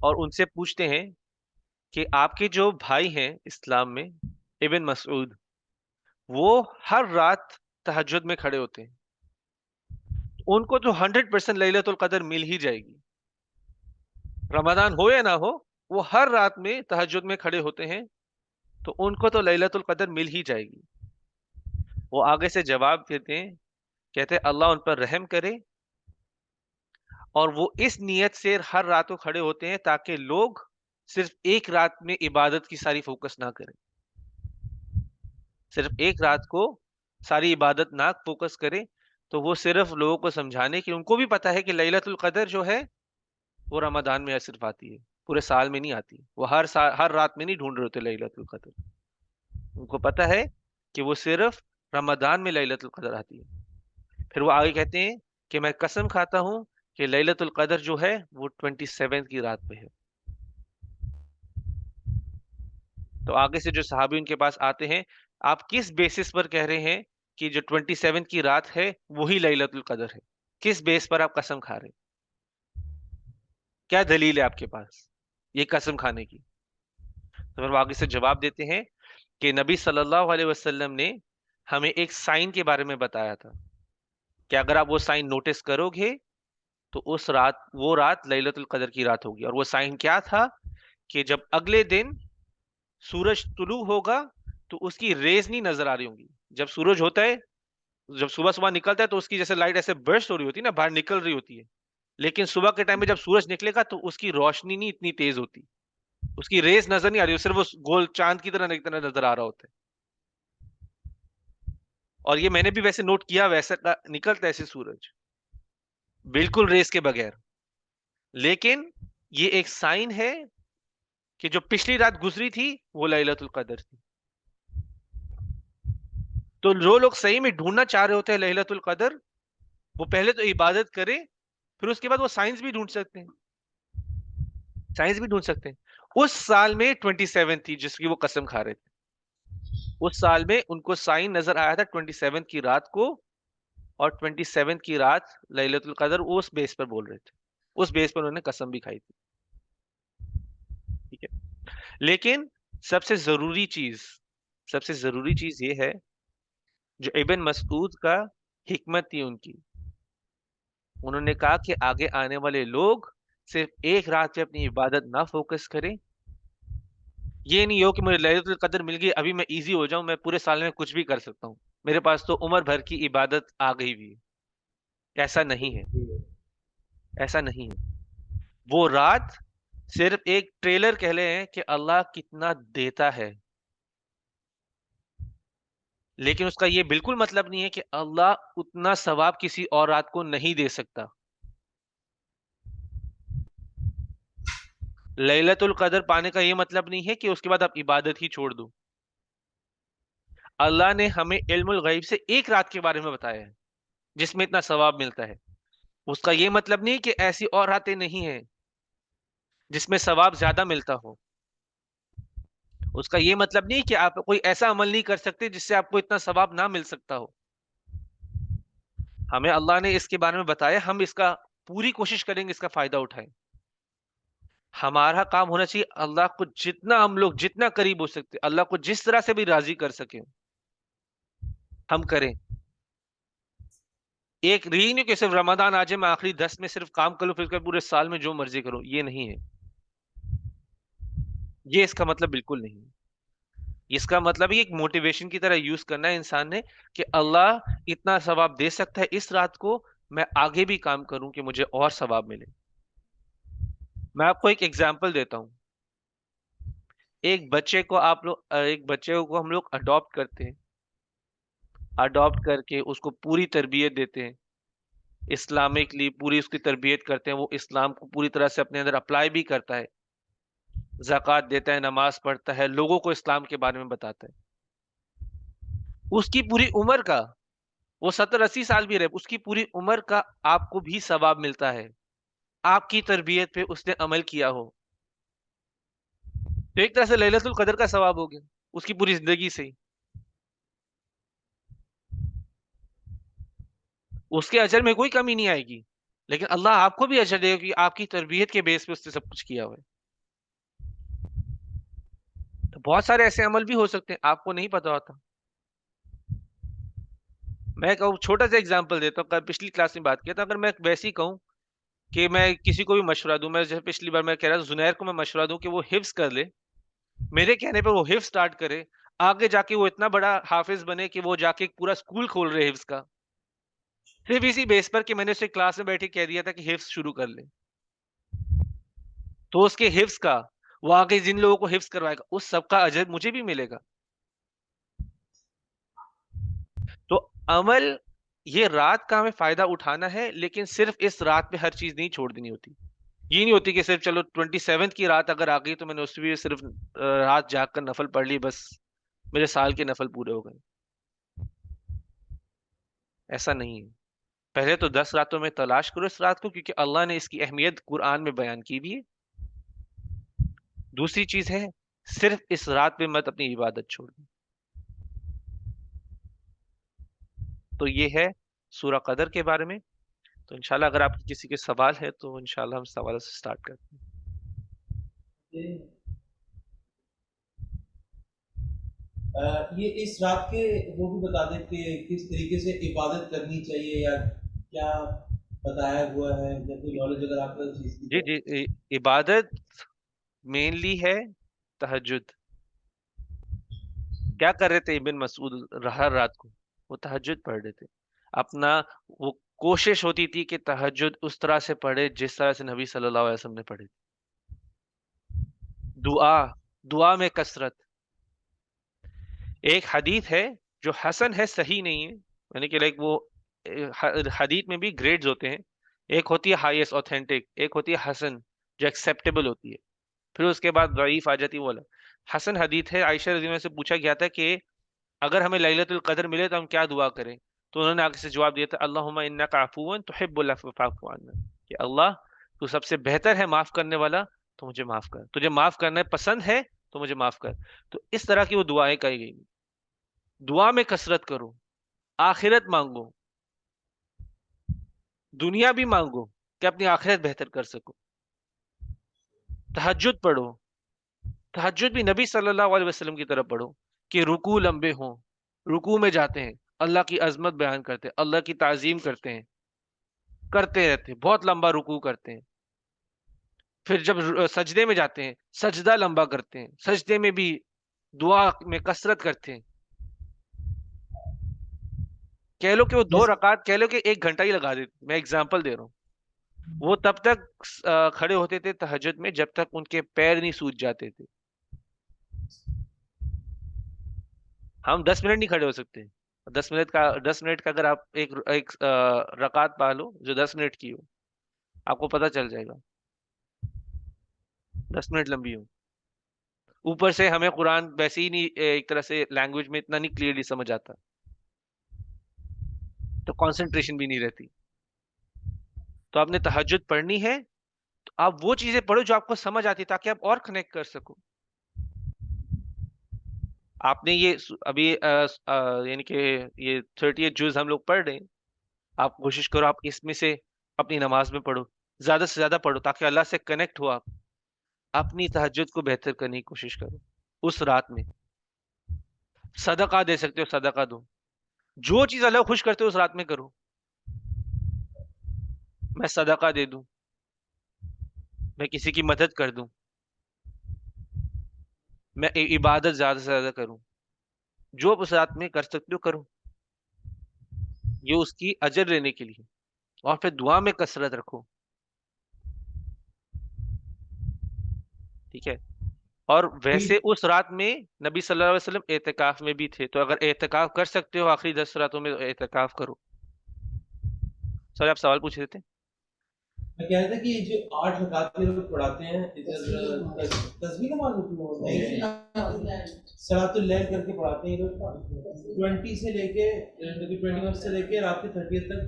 اور ان سے پوچھتے ہیں کہ آپ کے جو بھائی ہیں اسلام میں، ابن مسعود، وہ ہر رات تہجد میں کھڑے ہوتے ہیں، ان کو تو 100% لیلۃ القدر مل ہی جائے گی، رمضان ہو یا نہ ہو، وہ ہر رات میں تہجد میں کھڑے ہوتے ہیں، تو ان کو تو لیلۃ القدر مل ہی جائے گی۔ وہ آگے سے جواب دیتے ہیں، کہتے ہیں اللہ ان پر رحم کرے، اور وہ اس نیت سے ہر رات کو کھڑے ہوتے ہیں تاکہ لوگ صرف ایک رات میں عبادت کی ساری فوکس نہ کریں، صرف ایک رات کو ساری عبادت نہ فوکس کریں، تو وہ صرف لوگوں کو سمجھانے کی، ان کو بھی پتا ہے کہ لیلۃ القدر جو ہے وہ رمضان میں صرف آتی ہے، پورے سال میں نہیں آتی، وہ ہر رات میں نہیں ڈھونڈ رہے ہوتے لیلۃ القدر، ان کو پتا ہے کہ وہ صرف رمضان میں لیلۃ القدر آتی ہے۔ پھر وہ آگے کہتے ہیں کہ میں قسم کھاتا ہوں کہ لیلۃ القدر جو ہے وہ 27 کی رات پہ ہے۔ تو آگے سے جو صحابی ان کے پاس آتے ہیں، آپ کس بیسس پر کہہ رہے ہیں کہ جو 27 کی رات ہے وہی لیلۃ القدر ہے؟ کس بیس پر آپ قسم کھا رہے ہیں؟ کیا دلیل ہے آپ کے پاس یہ قسم کھانے کی؟ تو پھر وہ آگے سے جواب دیتے ہیں کہ نبی صلی اللہ علیہ وسلم نے ہمیں ایک سائن کے بارے میں بتایا تھا کہ اگر آپ وہ سائن نوٹس کرو گے تو وہ رات لیلۃ القدر کی رات ہوگی۔ اور وہ سائن کیا تھا کہ جب اگلے دن سورج طلوع ہوگا تو اس کی ریز نہیں نظر آ رہی ہوں گی۔ جب سورج ہوتا ہے، جب صبح صبح نکلتا ہے تو اس کی جیسے لائٹ ایسے برسٹ ہو رہی ہوتی ہے نا، باہر نکل رہی ہوتی ہے، لیکن صبح کے ٹائم میں جب سورج نکلے گا تو اس کی روشنی نہیں اتنی تیز ہوتی، اس کی ریز نظر نہیں آ رہی، صرف وہ گول چاند کی طرح نظر آ رہا ہوتا ہے۔ اور یہ میں نے بھی ویسے نوٹ کیا، ویسے نکلتا ہے ایسے سورج بالکل ریز کے بغیر، لیکن یہ ایک سائن ہے کہ جو پچھلی رات گزری تھی وہ لیلۃ القدر تھی۔ تو جو لوگ صحیح میں ڈھونڈنا چاہ رہے ہوتے ہیں لیلۃ القدر، وہ پہلے تو عبادت کرے، پھر اس کے بعد وہ سائنس بھی ڈھونڈ سکتے ہیں، سائنس بھی ڈھونڈ سکتے ہیں۔ اس سال میں 27 تھی جس کی وہ قسم کھا رہے تھے، اس سال میں ان کو سائن نظر آیا تھا 27 کی رات کو، اور 27 کی رات لیلۃ القدر، وہ اس بیس پر بول رہے تھے، اس بیس پر انہوں نے قسم بھی کھائی تھی، ٹھیک ہے۔ لیکن سب سے ضروری چیز یہ ہے جو ابن مسعود کا حکمت تھی ان کی، انہوں نے کہا کہ آگے آنے والے لوگ صرف ایک رات پہ اپنی عبادت نہ فوکس کریں، یہ نہیں ہو کہ مجھے لیلۃ القدر مل گئی ابھی میں ایزی ہو جاؤں، میں پورے سال میں کچھ بھی کر سکتا ہوں، میرے پاس تو عمر بھر کی عبادت آ گئی بھی ہے۔ ایسا نہیں ہے، ایسا نہیں ہے۔ وہ رات صرف ایک ٹریلر کہہ لے ہیں کہ اللہ کتنا دیتا ہے، لیکن اس کا یہ بالکل مطلب نہیں ہے کہ اللہ اتنا ثواب کسی اور رات کو نہیں دے سکتا۔ لیلۃ القدر پانے کا یہ مطلب نہیں ہے کہ اس کے بعد آپ عبادت ہی چھوڑ دو۔ اللہ نے ہمیں علم الغیب سے ایک رات کے بارے میں بتایا ہے جس میں اتنا ثواب ملتا ہے، اس کا یہ مطلب نہیں کہ ایسی اور راتیں نہیں ہیں جس میں ثواب زیادہ ملتا ہو، اس کا یہ مطلب نہیں کہ آپ کوئی ایسا عمل نہیں کر سکتے جس سے آپ کو اتنا ثواب نہ مل سکتا ہو۔ ہمیں اللہ نے اس کے بارے میں بتایا، ہم اس کا پوری کوشش کریں گے اس کا فائدہ اٹھائیں۔ ہمارا کام ہونا چاہیے اللہ کو جتنا ہم لوگ جتنا قریب ہو سکتے، اللہ کو جس طرح سے بھی راضی کر سکیں ہم کریں۔ ایک یہ نہیں کہ صرف رمضان آ جائے میں آخری 10 میں صرف کام کروں، پھر پورے سال میں جو مرضی کروں، یہ نہیں ہے، یہ اس کا مطلب بالکل نہیں ہے۔ اس کا مطلب یہ ایک موٹیویشن کی طرح یوز کرنا ہے انسان نے کہ اللہ اتنا ثواب دے سکتا ہے اس رات کو، میں آگے بھی کام کروں کہ مجھے اور ثواب ملے۔ میں آپ کو ایک ایگزامپل دیتا ہوں۔ ایک بچے کو ہم لوگ اڈاپٹ کرتے ہیں، اڈاپٹ کر کے اس کو پوری تربیت دیتے ہیں، اسلامکلی پوری اس کی تربیت کرتے ہیں، وہ اسلام کو پوری طرح سے اپنے اندر اپلائی بھی کرتا ہے، زکوٰۃ دیتا ہے، نماز پڑھتا ہے، لوگوں کو اسلام کے بارے میں بتاتا ہے۔ اس کی پوری عمر کا، وہ 70-80 سال بھی رہے، اس کی پوری عمر کا آپ کو بھی ثواب ملتا ہے، آپ کی تربیت پہ اس نے عمل کیا ہو، تو ایک طرح سے لیلۃ القدر کا ثواب ہو گیا اس کی پوری زندگی سے ہی، اس کے اجر میں کوئی کمی نہیں آئے گی۔ لیکن اللہ آپ کو بھی اجر دے گا کہ آپ کی تربیت کے بیس پہ اس نے سب کچھ کیا ہوا ہے. تو بہت سارے ایسے عمل بھی ہو سکتے ہیں آپ کو نہیں پتا ہوتا. میں کہوں چھوٹا سا ایگزامپل دیتا ہوں, پچھلی کلاس میں بات کیا تھا. اگر میں ویسے ہی کہوں کہ میں کسی کو بھی مشورہ دوں, میں جیسے پچھلی بار میں کہہ رہا تھا زنیر کو میں مشورہ دوں کہ وہ حفظ کر لے, میرے کہنے پہ وہ حفظ سٹارٹ کرے, آگے جا کے وہ اتنا بڑا حافظ بنے کہ وہ جا کے پورا اسکول کھول رہے حفظ کا, صرف اسی بیس پر کہ میں نے اسے کلاس میں بیٹھے کہہ دیا تھا کہ حفظ شروع کر لے, تو اس کے حفظ کا وہ آگے جن لوگوں کو حفظ کروائے گا اس سب کا اجر مجھے بھی ملے گا. تو عمل یہ رات کا ہمیں فائدہ اٹھانا ہے, لیکن صرف اس رات پہ ہر چیز نہیں چھوڑ دینی ہوتی. یہ نہیں ہوتی کہ صرف چلو 27 کی رات اگر آ گئی تو میں نے اس بھی صرف رات جاگ کر نفل پڑھ لی, بس میرے سال کے نفل پورے ہو گئے. ایسا نہیں ہے. پہلے تو 10 راتوں میں تلاش کرو اس رات کو, کیونکہ اللہ نے اس کی اہمیت قرآن میں بیان کی بھی ہے. دوسری چیز ہے صرف اس رات پہ مت اپنی عبادت چھوڑ دیں. تو یہ ہے سورہ قدر کے بارے میں. تو انشاءاللہ اگر آپ کی کسی کے سوال ہے تو انشاءاللہ ہم سوالوں سے سٹارٹ کرتے ہیں. یہ اس رات کے وہ بھی بتا دیں کہ کس طریقے سے عبادت کرنی چاہیے یا کیا بتایا ہوا ہے, یا کوئی نالج اگر آپ کو چیز کی. جی عبادت مینلی ہے تہجد. کیا کر رہے تھے ابن مسعود ہر رات کو؟ وہ تہجد پڑھ رہے تھے. اپنا وہ کوشش ہوتی تھی کہ تہجد اس طرح سے پڑھے جس طرح سے نبی صلی اللہ علیہ وسلم نے پڑھی. دعا میں کثرت. ایک حدیث ہے جو حسن ہے, صحیح نہیں ہے, یعنی کہ لائک وہ حدیث میں بھی گریڈز ہوتے ہیں. ایک ہوتی ہے ہائیسٹ اوتھینٹک, ایک ہوتی ہے حسن جو ایکسیپٹیبل ہوتی ہے, پھر اس کے بعد ضعیف آ جاتی ہے. وہ حسن حدیث ہے. عائشہ رضی اللہ عنہا سے پوچھا گیا تھا کہ اگر ہمیں لیلۃ القدر ملے تو ہم کیا دعا کریں, تو انہوں نے آگے سے جواب دیا تھا اللہم انک عفو تحب العفو فاعف عنا, کہ اللہ تو سب سے بہتر ہے معاف کرنے والا, تو مجھے معاف کر, تجھے معاف کرنا پسند ہے تو مجھے معاف کر. تو اس طرح کی وہ دعائیں کہی گئی. دعا میں کثرت کرو, آخرت مانگو, دنیا بھی مانگو کہ اپنی آخرت بہتر کر سکو. تہجد پڑھو, تہجد بھی نبی صلی اللہ علیہ وسلم کی طرف پڑھو کہ رکوع لمبے ہوں, رکوع میں جاتے ہیں, اللہ کی عظمت بیان کرتے ہیں, اللہ کی تعظیم کرتے ہیں, کرتے رہتے ہیں, بہت لمبا رکوع کرتے ہیں. پھر جب سجدے میں جاتے ہیں سجدہ لمبا کرتے ہیں, سجدے میں بھی دعا میں کثرت کرتے ہیں. کہہ لو کہ وہ 2 رکعت, کہہ لو کہ 1 گھنٹہ ہی لگا دیتے. میں اگزامپل دے رہا ہوں. وہ تب تک کھڑے ہوتے تھے تہجد میں جب تک ان کے پیر نہیں سوج جاتے تھے. ہم 10 منٹ نہیں کھڑے ہو سکتے. 10 منٹ کا اگر آپ ایک رکعت پا لو جو 10 منٹ کی ہو, آپ کو پتہ چل جائے گا 10 منٹ لمبی ہو. اوپر سے ہمیں قرآن ویسے ہی نہیں ایک طرح سے لینگویج میں اتنا نہیں کلیئرلی سمجھ آتا, تو کانسنٹریشن بھی نہیں رہتی. تو آپ نے تہجد پڑھنی ہے تو آپ وہ چیزیں پڑھو جو آپ کو سمجھ آتی تاکہ آپ اور کنیکٹ کر سکو. آپ نے یہ ابھی یعنی کہ یہ 38 جز ہم لوگ پڑھ رہے ہیں, آپ کوشش کرو آپ اس میں سے اپنی نماز میں پڑھو, زیادہ سے زیادہ پڑھو تاکہ اللہ سے کنیکٹ ہو. آپ اپنی تہجد کو بہتر کرنے کی کوشش کرو. اس رات میں صدقہ دے سکتے ہو صدقہ دو, جو چیز اللہ خوش کرتے ہو اس رات میں کرو. میں صدقہ دے دوں, میں کسی کی مدد کر دوں, میں عبادت زیادہ سے زیادہ کروں, جو آپ اس رات میں کر سکتے ہو کرو, یہ اس کی اجر لینے کے لیے. اور پھر دعا میں کثرت رکھو. ٹھیک ہے. اور ویسے اس رات میں نبی صلی اللہ علیہ وسلم اعتکاف میں بھی تھے, تو اگر اعتکاف کر سکتے ہو آخری 10 راتوں میں اعتکاف کرو. سر آپ سوال پوچھ رہے تھے. میں کہہ رہا تھا کہ جو 8 رکعت لوگ پڑھاتے ہیں تسبیح نماز ہوتی ہے, صلاۃ اللیل کر کے پڑھاتے ہیں لوگ 20 سے لے کے 21 سے لے کے رات کے 30 تک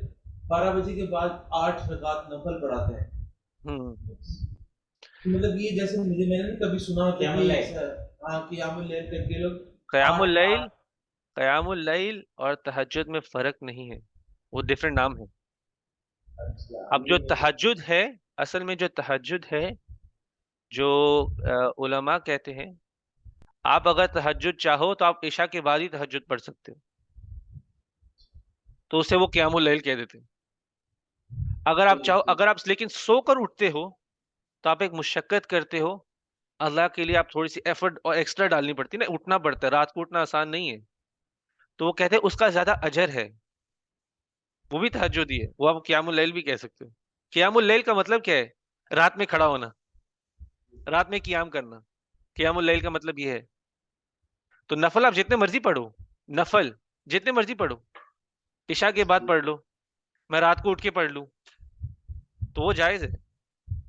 12 بجے کے بعد 8 رکعت نفل پڑھاتے ہیں. مطلب یہ جیسے میں نے کبھی سنا کہ قیام اللیل کر کے لوگ قیام اللیل اور تہجد میں فرق نہیں ہے, وہ ڈیفرنٹ نام ہے. اب جو تہجد ہے، اصل میں جو تہجد ہے، جو علماء کہتے ہیں آپ اگر تہجد چاہو تو آپ عشاء کے بعد ہی تہجد پڑھ سکتے ہو، تو اسے وہ قیام اللیل کہہ دیتے ہیں۔ اگر آپ چاہو، اگر آپ لیکن سو کر اٹھتے ہو تو آپ ایک مشقت کرتے ہو، اللہ کے لیے آپ تھوڑی سی ایفرٹ اور ایکسٹرا ڈالنی پڑتی ہے نا، اٹھنا پڑتا ہے، رات کو اٹھنا آسان نہیں ہے، تو وہ کہتے ہیں اس کا زیادہ اجر ہے، وہ بھی تہجد ہی ہے، وہ آپ قیام اللیل بھی کہہ سکتے ہو۔ قیام اللیل کا مطلب کیا ہے؟ رات میں کھڑا ہونا، رات میں قیام کرنا، قیام اللیل کا مطلب یہ ہے۔ تو نفل آپ جتنے مرضی پڑھو، نفل جتنے مرضی پڑھو، عشاء کے بعد پڑھ لو، میں رات کو اٹھ کے پڑھ لوں تو وہ جائز ہے۔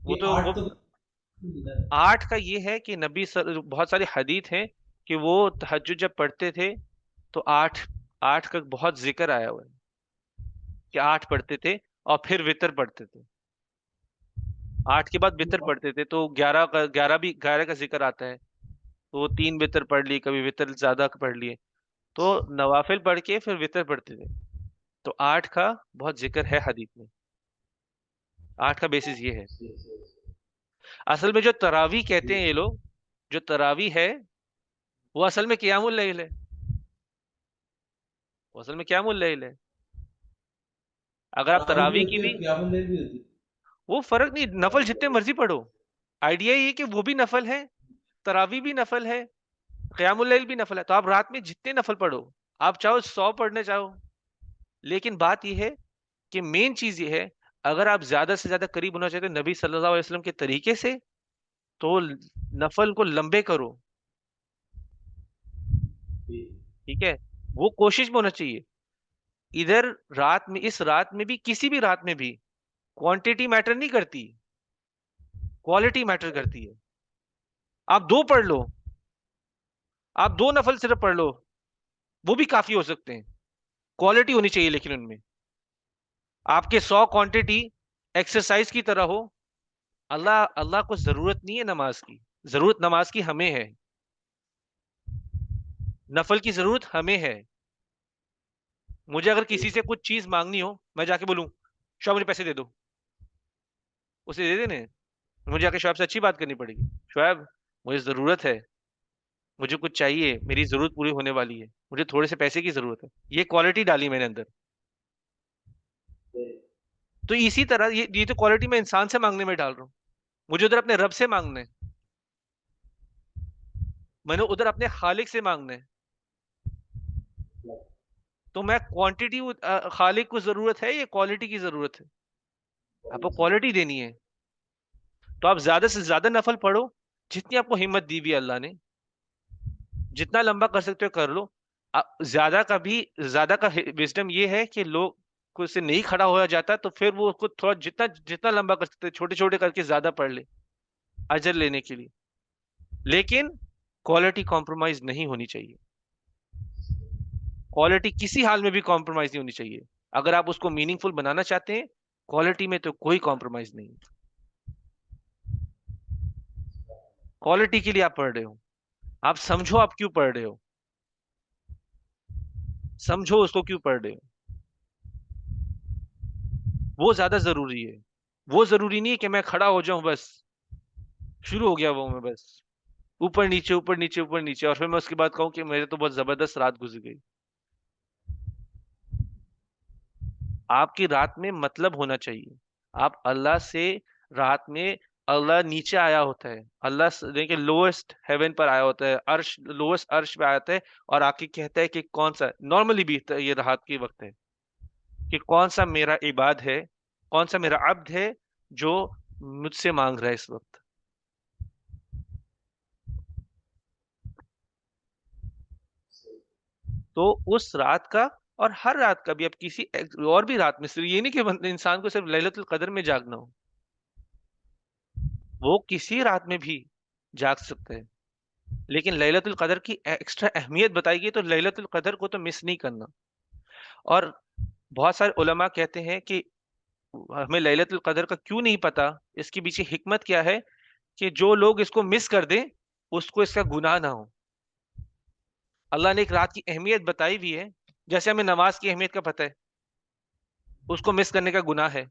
وہ یہ تو وہ 8 تو 8 کا یہ ہے کہ نبی بہت ساری حدیث ہیں کہ وہ تہجد جب پڑھتے تھے تو 8 کا بہت ذکر آیا ہوا ہے کہ 8 پڑھتے تھے اور پھر وتر پڑھتے تھے، 8 کے بعد وتر پڑھتے تھے، تو 11 کا ذکر آتا ہے، تو وہ 3 وتر پڑھ لی، کبھی وتر زیادہ پڑھ لیے، تو نوافل پڑھ کے پھر وتر پڑھتے تھے، تو 8 کا بہت ذکر ہے حدیث میں، 8 کا بیسس یہ ہے۔ اصل میں جو تراویح کہتے ہیں یہ لوگ، جو تراویح ہے وہ اصل میں قیام اللیل ہے، وہ اصل میں قیام اللیل ہے۔ اگر آپ تراویح بھی تراویح کی ہوتی ہے بھی، اور قیام اللیل بھی ہوتی ہے۔ وہ فرق نہیں، نفل جتنے مرضی پڑھو، آئیڈیا یہ کہ وہ بھی نفل ہے، تراویح بھی نفل ہے، قیام اللیل بھی نفل ہے، تو آپ رات میں جتنے نفل پڑھو، آپ چاہو 100 پڑھنے چاہو، لیکن بات یہ ہے کہ مین چیز یہ ہے، اگر آپ زیادہ سے زیادہ قریب ہونا چاہتے ہیں نبی صلی اللہ علیہ وسلم کے طریقے سے، تو نفل کو لمبے کرو، ٹھیک ہے، وہ کوشش میں ہونا چاہیے۔ ادھر رات میں، اس رات میں بھی، کسی بھی رات میں بھی کوانٹٹی میٹر نہیں کرتی، کوالٹی میٹر کرتی ہے۔ آپ 2 پڑھ لو، آپ 2 نفل صرف پڑھ لو، وہ بھی کافی ہو سکتے ہیں، کوالٹی ہونی چاہیے، لیکن ان میں آپ کے 100 کوانٹٹی ایکسرسائز کی طرح ہو۔ اللہ کو ضرورت نہیں ہے نماز کی، ضرورت نماز کی ہمیں ہے، نفل کی ضرورت ہمیں ہے۔ مجھے اگر کسی سے کچھ چیز مانگنی ہو، میں جا کے بولوں شعیب مجھے پیسے دے دو، اسے دے دینے، مجھے جا کے شعیب سے اچھی بات کرنی پڑے گی، شعیب مجھے ضرورت ہے، مجھے کچھ چاہیے، میری ضرورت پوری ہونے والی ہے، مجھے تھوڑے سے پیسے کی ضرورت ہے، یہ کوالٹی ڈالی میں نے اندر۔ تو اسی طرح یہ تو کوالٹی میں انسان سے مانگنے میں ڈال رہا ہوں، مجھے ادھر اپنے رب سے مانگنا ہے، میں نے ادھر اپنے خالق سے مانگنا ہے، تو میں کوانٹٹی، خالق کو ضرورت ہے یا کوالٹی کی ضرورت ہے؟ آپ کو کوالٹی دینی ہے، تو آپ زیادہ سے زیادہ نفل پڑھو، جتنی آپ کو ہمت دی بھی اللہ نے، جتنا لمبا کر سکتے ہو کر لو۔ زیادہ کا بھی، زیادہ کا وزڈم یہ ہے کہ لوگ کو سے نہیں کھڑا ہوا جاتا، تو پھر وہ خود تھوڑا جتنا جتنا لمبا کر سکتے چھوٹے چھوٹے کر کے زیادہ پڑھ لے اجر لینے کے لیے، لیکن کوالٹی کمپرومائز نہیں ہونی چاہیے، کوالٹی کسی حال میں بھی کمپرومائز نہیں ہونی چاہیے۔ اگر آپ اس کو میننگ فل بنانا چاہتے ہیں، کوالٹی میں تو کوئی کمپرومائز نہیں، کوالٹی کے لیے آپ پڑھ رہے ہو، آپ سمجھو آپ کیوں پڑھ رہے ہو، سمجھو اس کو کیوں پڑھ رہے ہو، وہ زیادہ ضروری ہے۔ وہ ضروری نہیں ہے کہ میں کھڑا ہو جاؤں بس شروع ہو گیا وہ، میں بس اوپر نیچے اوپر نیچے اوپر نیچے، اور پھر میں اس کے بعد کہوں کہ میرے تو بہت زبردست رات گزر گئی۔ آپ کی رات میں مطلب ہونا چاہیے، آپ اللہ سے رات میں، اللہ نیچے آیا ہوتا ہے، اللہ دیکھیں لوئسٹ ہیون پر آیا ہوتا ہے، عرش، لوئسٹ عرش پہ آتا ہے، اور آ کے کہتا ہے کہ کون سا، نارملی بھی یہ رات کی وقت ہے، کہ کون سا میرا عباد ہے، کون سا میرا عبد ہے جو مجھ سے مانگ رہا ہے اس وقت۔ تو اس رات کا، اور ہر رات کا بھی، اب کسی اور بھی رات میں، صرف یہ نہیں کہ انسان کو صرف لیلۃ القدر میں جاگنا ہو، وہ کسی رات میں بھی جاگ سکتا ہے، لیکن لیلۃ القدر کی ایکسٹرا اہمیت بتائی گئی، تو لیلۃ القدر کو تو مس نہیں کرنا۔ اور بہت سارے علماء کہتے ہیں کہ ہمیں لیلۃ القدر کا کیوں نہیں پتا، اس کے پیچھے حکمت کیا ہے، کہ جو لوگ اس کو مس کر دیں اس کو اس کا گناہ نہ ہو۔ اللہ نے ایک رات کی اہمیت بتائی بھی ہے، جیسے ہمیں نماز کی اہمیت کا پتہ ہے، اس کو مس کرنے کا گناہ ہے،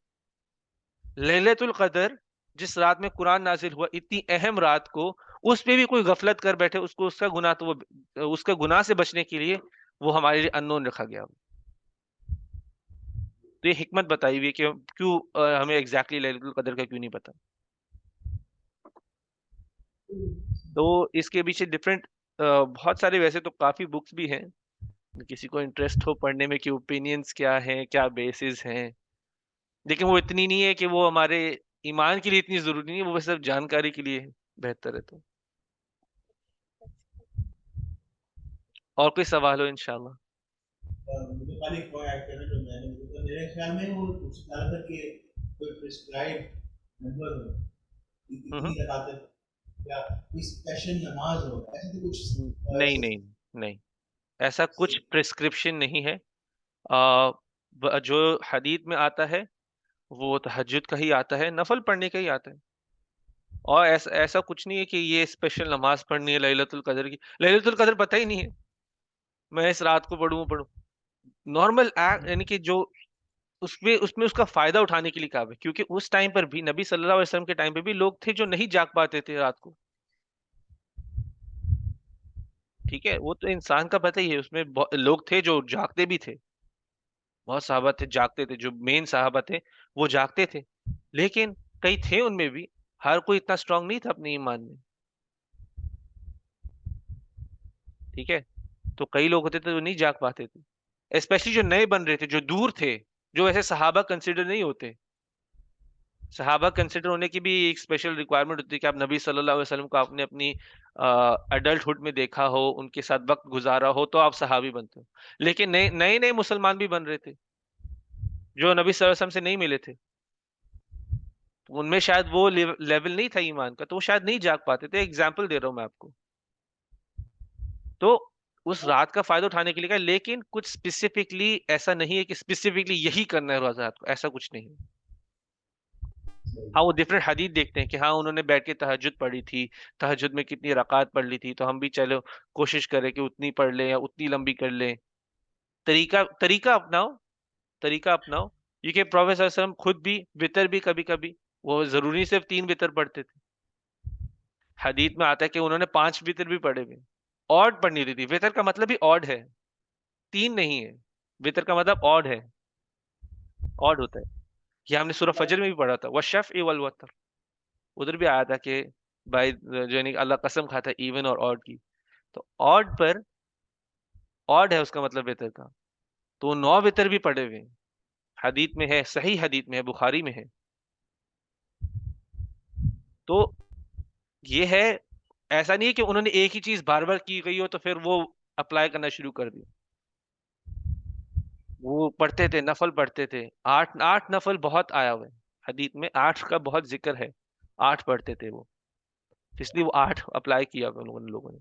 ليلة القدر جس رات میں قرآن نازل ہوا، اتنی اہم رات کو اس پہ بھی کوئی غفلت کر بیٹھے، اس کو اس کا گناہ تو وہ اس کا گناہ سے بچنے کے لیے وہ ہمارے لیے ان نون رکھا گیا. تو یہ حکمت بتائی ہوئی ہے کہ کیوں ہمیں ایگزیکٹلی لیلۃ القدر کا کیوں نہیں پتا. تو اس کے پیچھے ڈفرینٹ بہت سارے، ویسے تو کافی بکس بھی ہیں، کسی کو انٹرسٹ ہو پڑھنے میں کہ اوپینینز کیا ہیں، کیا بیسز ہیں، لیکن وہ اتنی نہیں ہے کہ وہ ہمارے ایمان کے لیے اتنی ضروری نہیں ہے، وہ صرف جانکاری کے لیے بہتر ہے. تو اور کوئی سوال ہو انشاءاللہ. مجھے خالی ایک پوائنٹ ایڈ کرنا جو میں نے مجھے میرے خیال میں وہ پوچھنا تھا کہ کوئی پرسکرائب نمبر ہو کہ ہوں، کتنی رکعتیں یا کوئی اسپیشل نماز ہو، ایسے تو کچھ نہیں نہیں نہیں، ایسا کچھ پرسکرپشن نہیں ہے. جو حدیث میں آتا ہے وہ تہجد کا ہی آتا ہے، نفل پڑھنے کا ہی آتا ہے. اور ایسا کچھ نہیں ہے کہ یہ اسپیشل نماز پڑھنی ہے لیلۃ القدر کی. لیلۃ القدر پتہ ہی نہیں ہے میں اس رات کو پڑھوں. نارمل یعنی کہ جو اس میں اس کا فائدہ اٹھانے کے لیے کہا ہے، کیونکہ اس ٹائم پر بھی نبی صلی اللہ علیہ وسلم کے ٹائم پہ بھی لوگ تھے جو نہیں جاگ پاتے تھے رات کو. ٹھیک ہے، وہ تو انسان کا پتہ ہی ہے، اس میں لوگ تھے جو جاگتے بھی تھے، بہت صحابہ تھے جاگتے تھے، جو مین صحابہ تھے وہ جاگتے تھے، لیکن کئی تھے ان میں بھی، ہر کوئی اتنا اسٹرانگ نہیں تھا اپنے ایمان میں. ٹھیک ہے، تو کئی لوگ ہوتے تھے جو نہیں جاگ پاتے تھے، اسپیشلی جو نئے بن رہے تھے، جو دور تھے، جو ویسے صحابہ کنسیڈر نہیں ہوتے. صحابہ کنسیڈر ہونے کی بھی ایک اسپیشل ریکوائرمنٹ ہوتی ہے کہ آپ نبی صلی اللہ علیہ وسلم کو آپ نے اپنی ایڈلٹ میں دیکھا ہو، ان کے ساتھ وقت گزارا ہو، تو آپ صحابی بنتے ہو. لیکن نئے نئے نئے مسلمان بھی بن رہے تھے جو نبی صلی اللہ علیہ وسلم سے نہیں ملے تھے، تو ان میں شاید وہ لیول نہیں تھا ایمان کا، تو وہ شاید نہیں جاگ پاتے تھے. ایگزامپل دے رہا ہوں میں آپ کو. تو اس رات کا فائدہ اٹھانے کے لیے کہا، لیکن کچھ اسپیسیفکلی ایسا نہیں ہے کہ اسپیسیفکلی یہی کرنا ہے روز رات کو، ایسا کچھ نہیں ہے. ہاں وہ ڈفرینٹ حدیث دیکھتے ہیں کہ ہاں انہوں نے بیٹھ کے تہجد پڑھی تھی، تہجد میں کتنی رکعت پڑھ لی تھی، تو ہم بھی چلو کوشش کریں کہ اتنی پڑھ لیں یا اتنی لمبی کر لیں. طریقہ اپناؤ، طریقہ اپناؤ. یہ کہ پروفیسر صلی اللہ علیہ وسلم خود بھی وطر بھی کبھی کبھی، وہ ضروری صرف 3 وطر پڑھتے تھے. حدیث میں آتا ہے کہ انہوں نے 5 وطر بھی پڑھے ہوئے. آڈ پڑھنی ہوتی تھی. وطر کا مطلب ہی آڈ ہے، 3 نہیں ہے. وطر کا مطلب آڈ ہے، آڈ ہوتا ہے. یہ ہم نے سورہ فجر میں بھی پڑھا تھا، والشفع والوتر. ادھر بھی آیا تھا کہ بھائی جو یعنی اللہ قسم کھاتا ہے ایون اور آڈ کی. تو آڈ پر آڈ ہے اس کا مطلب وطر کا، تو 9 وطر بھی پڑھے ہوئے ہیں. حدیث میں ہے، صحیح حدیث میں ہے، بخاری میں ہے. تو یہ ہے، ایسا نہیں ہے کہ انہوں نے ایک ہی چیز بار بار کی گئی ہو تو پھر وہ اپلائی کرنا شروع کر دیا. وہ پڑھتے تھے، نفل پڑھتے تھے. 8 نفل بہت آیا ہوا ہے حدیث میں، 8 کا بہت ذکر ہے. 8 پڑھتے تھے وہ، اس لیے وہ 8 اپلائی کیا ہوا لوگوں نے.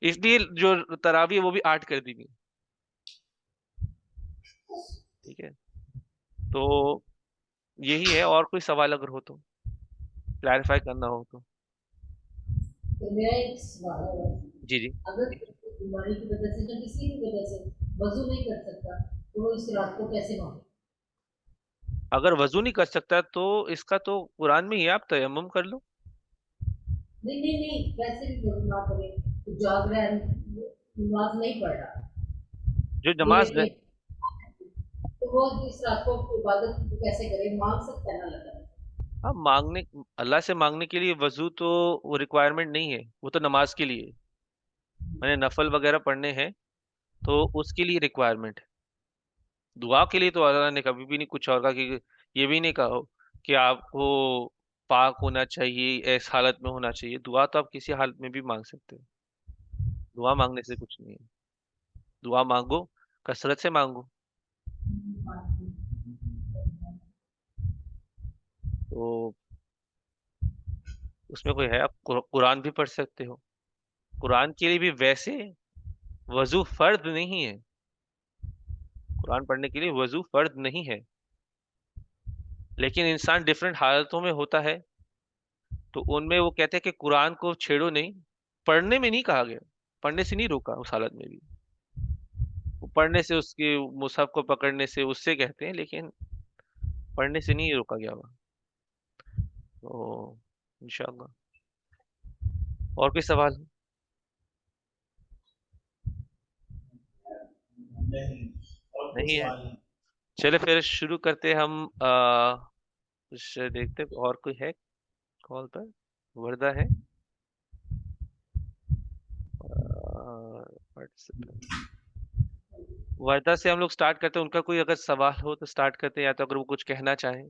اس لیے جو تراویح ہے وہ بھی 8 کر دی گئی. ٹھیک ہے، تو یہی ہے. اور کوئی سوال اگر ہو تو کلیریفائی کرنا ہو تو. تو میرا ایک سوال ہے، جی جی. اگر بیماری کی وجہ سے یا کسی بھی وجہ سے وضو نہیں کر سکتا تو وہ اس رات کو کیسے مانگے؟ اگر وضو نہیں کر سکتا تو اس کا تو قرآن میں ہی ہے، آپ تیمم کر لو. نہیں ویسے بھی وضو نہ کرے تو جاگ رہا ہے، نماز نہیں پڑھ رہا، جو نماز یہ تو وہ اس رات کو عبادت کیسے کرے؟ مانگ سکتا ہے نا اللہ تعالیٰ؟ ہاں مانگنے، اللہ سے مانگنے کے لیے وضو تو وہ ریکوائرمنٹ نہیں ہے، وہ تو نماز کے لیے. میں نے نفل وغیرہ پڑھنے ہیں تو اس کے لیے ریکوائرمنٹ ہے. دعا کے لیے تو اللہ نے کبھی بھی نہیں کچھ اور کہا، کہ یہ بھی نہیں کہا کہ آپ کو پاک ہونا چاہیے، اس حالت میں ہونا چاہیے. دعا تو آپ کسی حالت میں بھی مانگ سکتے ہیں. دعا مانگنے سے کچھ نہیں ہے. دعا مانگو، کثرت سے مانگو. تو اس میں کوئی ہے، آپ قرآن بھی پڑھ سکتے ہو. قرآن کے لیے بھی ویسے وضو فرض نہیں ہے. قرآن پڑھنے کے لیے وضو فرض نہیں ہے، لیکن انسان ڈفرینٹ حالتوں میں ہوتا ہے، تو ان میں وہ کہتے ہیں کہ قرآن کو چھیڑو نہیں. پڑھنے میں نہیں کہا گیا، پڑھنے سے نہیں روکا اس حالت میں بھی. وہ پڑھنے سے، اس کے مصحف کو پکڑنے سے، اس سے کہتے ہیں، لیکن پڑھنے سے نہیں روکا گیا ہوا. تو انشاءاللہ. اور کوئی سوال؟ نہیں ہے. چلے پھر شروع کرتے ہم. کچھ دیکھتے اور کوئی ہے کال پر. وردہ ہے. وردہ سے ہم لوگ سٹارٹ کرتے ہیں. ان کا کوئی اگر سوال ہو تو سٹارٹ کرتے ہیں, یا تو اگر وہ کچھ کہنا چاہیں.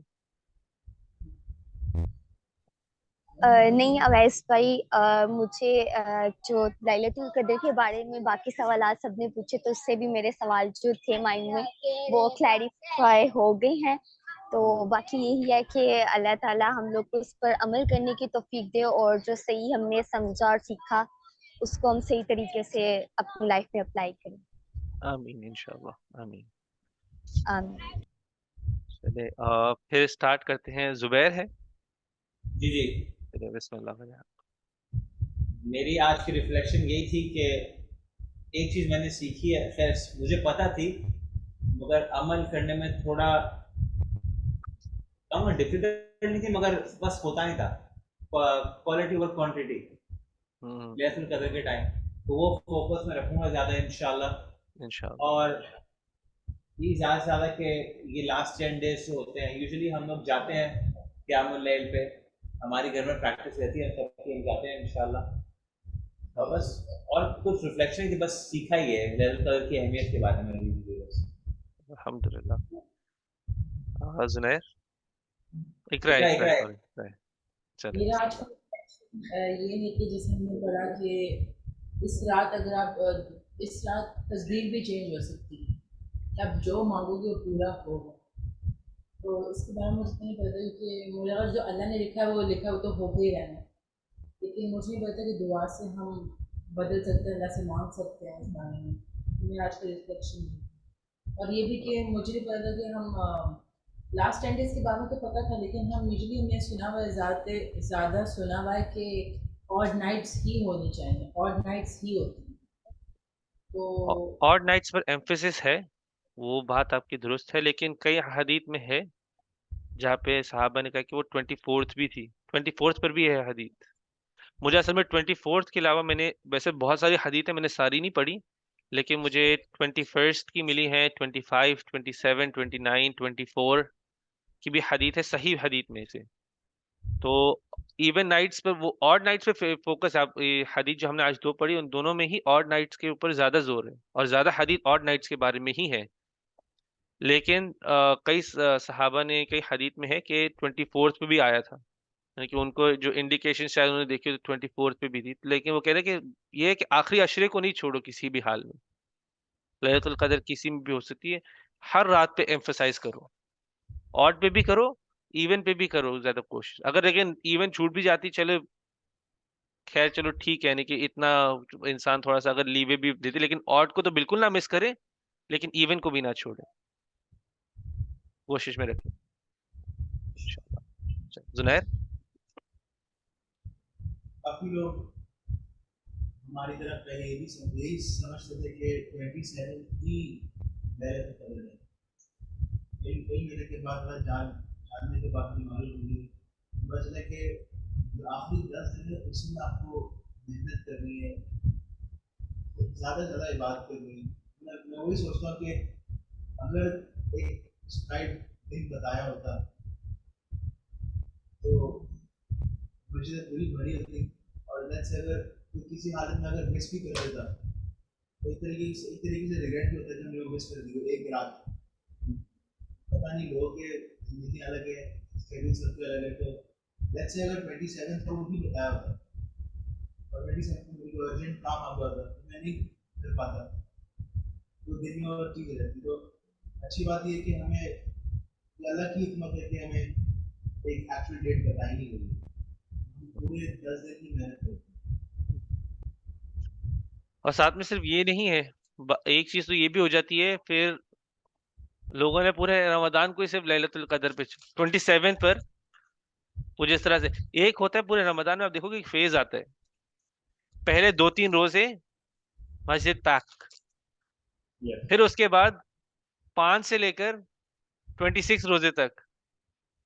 نہیں اویس بھائی, مجھے جو لیلۃ القدر کے بارے میں باقی سوالات سب نے پوچھے, تو اس سے بھی میرے سوال جو تھے مائنڈ میں وہ کلیریفائی ہو گئے ہیں. تو باقی یہی ہے کہ اللہ تعالیٰ ہم لوگ کو اس پر عمل کرنے کی توفیق دے, اور جو صحیح ہم نے سمجھا اور سیکھا اس کو ہم صحیح طریقے سے اپنی لائف میں اپلائی کریں. آمین انشاءاللہ. آمین. آمین. چلے پھر سٹارٹ کرتے ہیں. زبیر ہے. جی جی, چلے بسم اللہ علیہ. میری آج کی ریفلیکشن یہی تھی کہ ایک چیز میں نے سیکھی ہے, خیر مجھے پتہ تھی مگر عمل کرنے میں تھوڑا ڈیفیکلٹ نہیں تھی, مگر بس ہوتا نہیں تھا. کوالٹی اور کوانٹٹی لیلۃ القدر کے ٹائم, تو وہ فوکس میں رکھوں گا زیادہ انشاءاللہ. انشاءاللہ. اور یہ زیادہ سے زیادہ کہ یہ لاسٹ 10 days جو ہوتے ہیں, یوزلی ہم لوگ جاتے ہیں قیام اللیل پہ, ہماری گھر میں پریکٹس رہتی ہے سب کی, ہم جاتے ہیں انشاءاللہ. اور بس اور کچھ ریفلیکشن کی بس سیکھا ہی ہے لیلۃ القدر کی اہمیت کے بارے میں. الحمدللہ. زنیر. اقرا. چلے. میرا آج کا یہ ہے کہ جیسے ہم نے پڑھا کہ اس رات اگر آپ اس رات تقدیر بھی چینج ہو سکتی ہے, کہ آپ جو مانگو گے وہ پورا ہوگا. تو اس کے بارے میں مجھے نہیں پتا کہ مجھے جو اللہ نے لکھا ہے وہ لکھا ہے, وہ تو ہو ہی رہنا ہے, لیکن مجھے نہیں پتا کہ دعا سے ہم بدل سکتے ہیں, اللہ سے مانگ سکتے ہیں اس بارے میں. میرا آج کا ریفلیکشن ہے. اور یہ بھی کہ مجھے نہیں پتا کہ ہم لاسٹ 10 days کے بارے میں تو پتہ تھا, لیکن ہم یوزلی ہم نے سنا ہوا ہے, زیادہ سنا ہوا ہے کہ آڈ نائٹس ہی ہونی چاہیے, آڈ نائٹس ہی ہوتی ہیں. تو آڈ نائٹس پر ایمفیسس ہے, وہ بات آپ کی درست ہے, لیکن کئی حدیث میں ہے جہاں پہ صحابہ نے کہا کہ وہ 24th بھی تھی. 24th پر بھی ہے حدیث. مجھے اصل میں 24th کے علاوہ میں نے ویسے بہت ساری حدیث ہیں, میں نے ساری نہیں پڑھی, لیکن مجھے 21st کی ملی ہیں, 25, 27, 29, 24 کی بھی حدیث ہے صحیح حدیث میں سے. تو ایون نائٹس پر, وہ آڈ نائٹس پہ فوکس, آپ حدیث جو ہم نے آج 2 پڑھی ان دونوں میں ہی آڈ نائٹس کے اوپر زیادہ زور ہے, اور زیادہ حدیث آڈ نائٹس کے بارے میں ہی ہے. لیکن کئی صحابہ نے کئی حدیث میں ہے کہ 24th پہ بھی آیا تھا, یعنی کہ ان کو جو انڈیکیشن شاید انہوں نے دیکھی تو 24th پہ بھی تھی, لیکن وہ کہہ رہے کہ یہ ہے کہ آخری عشرے کو نہیں چھوڑو کسی بھی حال میں. لیلۃ القدر کسی میں بھی ہو سکتی ہے, ہر رات پہ ایمفسائز کرو, آڈ پہ بھی کرو, ایون پہ بھی کرو زیادہ کوشش. اگر لیکن ایون چھوٹ بھی جاتی چلے خیر چلو ٹھیک ہے, یعنی کہ اتنا انسان تھوڑا سا اگر لیوے بھی دیتے, لیکن آڈ کو تو بالکل نہ مس کرے, لیکن ایون کو بھی نہ چھوڑے, کوشش میں رکھیں انشاءاللہ. زنیر. کافی لوگ ہماری طرف پہلے یہی سمجھتے تھے کہ 27 ہی لیلۃ القدر ہے. کئی مہینے کے بعد جاننے کے بعد ہمیں معلوم ہوئی بس ہے کہ جو آخری 10 دن ہے اس میں آپ کو محنت کرنی ہے, زیادہ سے زیادہ عبادت کرنی ہے. میں وہی سوچتا ہوں کہ اگر ایک اسپرائٹ دن بتایا ہوتا تو مجھے پوری بھری ہوتی, اور سے اگر کسی حالت میں اگر مس بھی کر دیتا تو ایک طریقے سے ریگریٹ بھی ہوتا ہے کہ ہم نے وہ مس کر دی ایک رات. پتہ نہیں لوگوں کے زندگی الگ ہے, اسکیڈول سب کے الگ ہے, تو لیٹس سے اگر 27 کو وہ بھی بتایا ہوتا اور 27 کو مجھے ارجنٹ کام آ گیا تھا تو میں نہیں کر پاتا, تو دن میں اور چیزیں رہتی. تو اچھی بات یہ ہے کہ ہمیں یہ اللہ کی حکمت ہے کہ ہمیں ایک ایکچوئل ڈیٹ بتائی نہیں گئی, پورے 10 دن کی محنت کرتے. اور ساتھ میں صرف یہ نہیں ہے, ایک چیز تو یہ بھی ہو جاتی ہے, پھر لوگوں نے پورے رمضان کو ہی صرف لیلۃ القدر پہ 27 پر وہ جس طرح سے ایک ہوتا ہے پورے رمضان میں, آپ دیکھو گے ایک فیز آتا ہے, پہلے 2-3 روزے مسجد پیک, پھر اس کے بعد 5 سے لے کر 26 روزے تک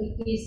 21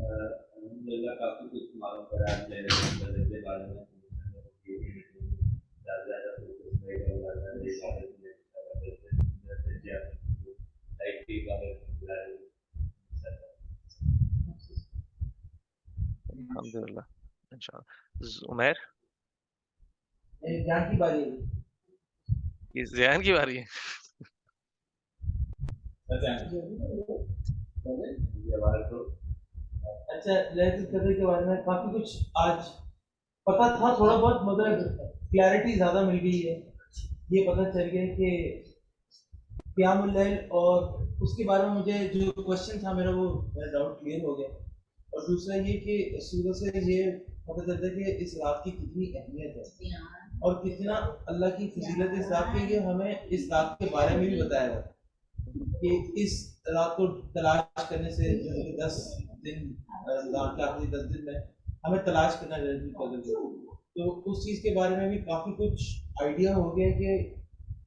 الحمدللہ کافی کچھ معلوم کرا آپ نے قدر کے بارے میں. زیادہ زیادہ فوکس رہے گا زیادہ لائف کے بارے میں. الحمدللہ. انشاءاللہ. عمیر جان کی باری ہے. یہ ذہن کی باری ہے. اچھا لہذ القدر کے بارے میں کافی کچھ آج پتہ تھا تھوڑا بہت مگر کلیئرٹی زیادہ مل گئی ہے. یہ پتہ چل گیا کہ قیام اللیل اور اس کے بارے میں مجھے جو کوشچن تھا میرا وہ ڈاؤٹ کلیئر ہو گیا. اور دوسرا یہ کہ سورج سے یہ پتہ چلتا ہے کہ اس رات کی کتنی اہمیت ہے اور کتنا اللہ کی فضیلت اس رات کے لیے ہمیں اس رات کے بارے میں بھی بتایا ہے کہ اس رات کو تلاش کرنے سے 10 دن رمضان کے آخری 10 دن میں ہمیں تلاش کرنا ضروری. تو اس چیز کے بارے میں بھی کافی کچھ آئیڈیا ہو گیا کہ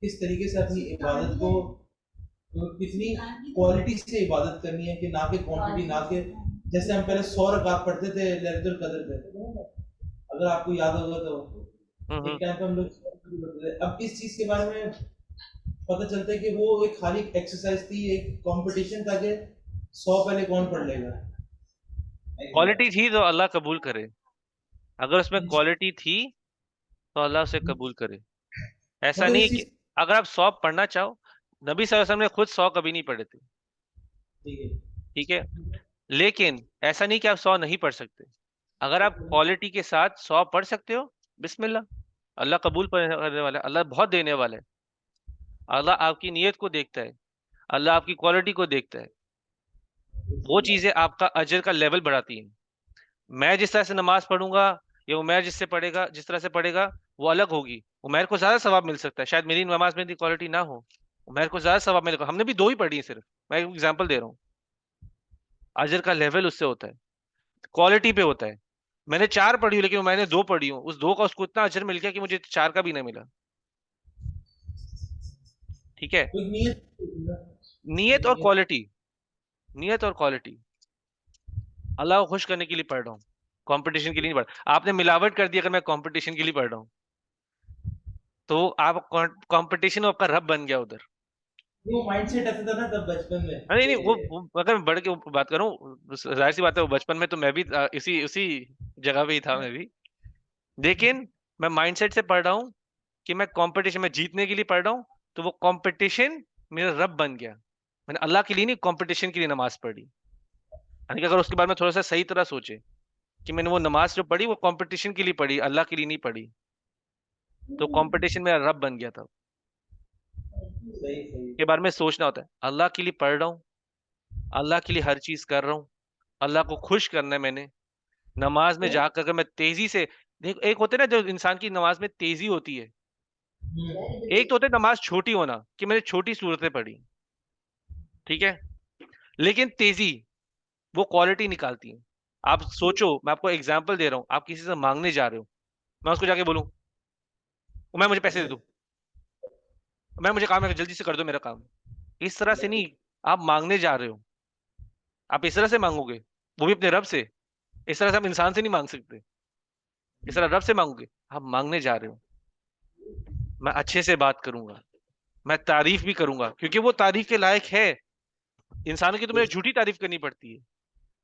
کس طریقے سے اپنی عبادت کو کتنی کوالٹی سے عبادت کرنی ہے کہ نہ کہ کوانٹٹی, نہ کہ جیسے ہم پہلے 100 رکعت پڑھتے تھے لیلۃ القدر پہ, اگر آپ کو یاد ہوگا تو ایک ٹائم پہ ہم لوگ. اب اس چیز کے بارے میں پتہ چلتا ہے کہ وہ ایک خالی ایکسرسائز تھی, ایک کمپٹیشن تھا کہ 100 پہلے کون پڑھ لے گا. کوالٹی تھی تو اللہ قبول کرے, اگر اس میں کوالٹی تھی تو اللہ اسے قبول کرے. ایسا نہیں کہ اگر آپ 100 پڑھنا چاہو, نبی صلی اللہ علیہ وسلم نے خود 100 کبھی نہیں پڑھے تھے, ٹھیک ہے, لیکن ایسا نہیں کہ آپ 100 نہیں پڑھ سکتے. اگر آپ کوالٹی کے ساتھ 100 پڑھ سکتے ہو, بسم اللہ, اللہ قبول کرنے والا ہے, اللہ بہت دینے والا ہے. اللہ آپ کی نیت کو دیکھتا ہے, اللہ آپ کی کوالٹی کو دیکھتا ہے. وہ چیزیں آپ کا اجر کا لیول بڑھاتی ہیں. میں جس طرح سے نماز پڑھوں گا یا عمیر جس طرح سے پڑھے گا وہ الگ ہوگی. عمیر کو زیادہ ثواب مل سکتا ہے, شاید میری نماز میں اتنی کوالٹی نہ ہو, عمیر کو زیادہ ثواب ملے گا. ہم نے بھی 2 ہی پڑھی ہیں صرف, میں ایک ایگزامپل دے رہا ہوں. اجر کا لیول اس سے ہوتا ہے, کوالٹی پہ ہوتا ہے. میں نے 4 پڑھی ہوں لیکن میں نے 2 پڑھی ہوں, اس 2 کا اس کو اتنا اجر مل گیا کہ مجھے 4 کا بھی نہیں ملا. ٹھیک ہے, نیت اور کوالٹی, نیت اور کوالٹی. اللہ کو خوش کرنے کے لیے پڑھ رہا ہوں, کمپٹیشن کے لیے نہیں پڑھ. آپ نے ملاوٹ کر دی اگر میں کمپٹیشن کے لیے پڑھ رہا ہوں تو آپ کمپٹیشن آپ کا رب بن گیا ادھر. وہ مائنڈ سیٹ ایسا تھا نا تب بچپن میں. نہیں وہ اگر میں بڑھ کے بات کروں, ظاہر سی بات ہے, وہ بچپن میں تو میں بھی اسی جگہ پہ ہی تھا میں بھی, لیکن میں مائنڈ سیٹ سے پڑھ رہا ہوں کہ میں کمپٹیشن میں جیتنے کے لیے پڑھ رہا ہوں, تو وہ کمپٹیشن میرا رب بن گیا. میں نے اللہ کے لیے نہیں, کمپٹیشن کے لیے نماز پڑھی. یعنی کہ اگر اس کے بارے میں تھوڑا سا صحیح طرح سوچے کہ میں نے وہ نماز جو پڑھی وہ کمپٹیشن کے لیے پڑھی, اللہ کے لیے نہیں پڑھی, تو کمپٹیشن میرا رب بن گیا تھا. کے بارے میں سوچنا ہوتا ہے, اللہ کے لیے پڑھ رہا ہوں, اللہ کے لیے ہر چیز کر رہا ہوں, اللہ کو خوش کرنا ہے. میں نے نماز میں جا کر میں تیزی سے دیکھ, ایک ہوتے نا جو انسان کی نماز میں تیزی ہوتی ہے, ایک تو ہوتا ہے نماز چھوٹی ہونا کہ میں نے چھوٹی صورتیں پڑھی, ٹھیک ہے, لیکن تیزی وہ کوالٹی نکالتی ہے. آپ سوچو, میں آپ کو ایگزامپل دے رہا ہوں, آپ کسی سے مانگنے جا رہے ہو, میں اس کو جا کے بولوں میں مجھے پیسے دے دوں, میں مجھے کام ہے جلدی سے کر دو میرا کام, اس طرح سے نہیں. آپ مانگنے جا رہے ہو, آپ اس طرح سے مانگو گے, وہ بھی اپنے رب سے. اس طرح سے آپ انسان سے نہیں مانگ سکتے, اس طرح رب سے مانگو گے. آپ مانگنے جا رہے ہو, میں اچھے سے بات کروں گا, میں تعریف بھی کروں گا کیونکہ وہ تعریف کے لائق ہے. انسانوں کی تو مجھے جھوٹی تعریف کرنی پڑتی ہے,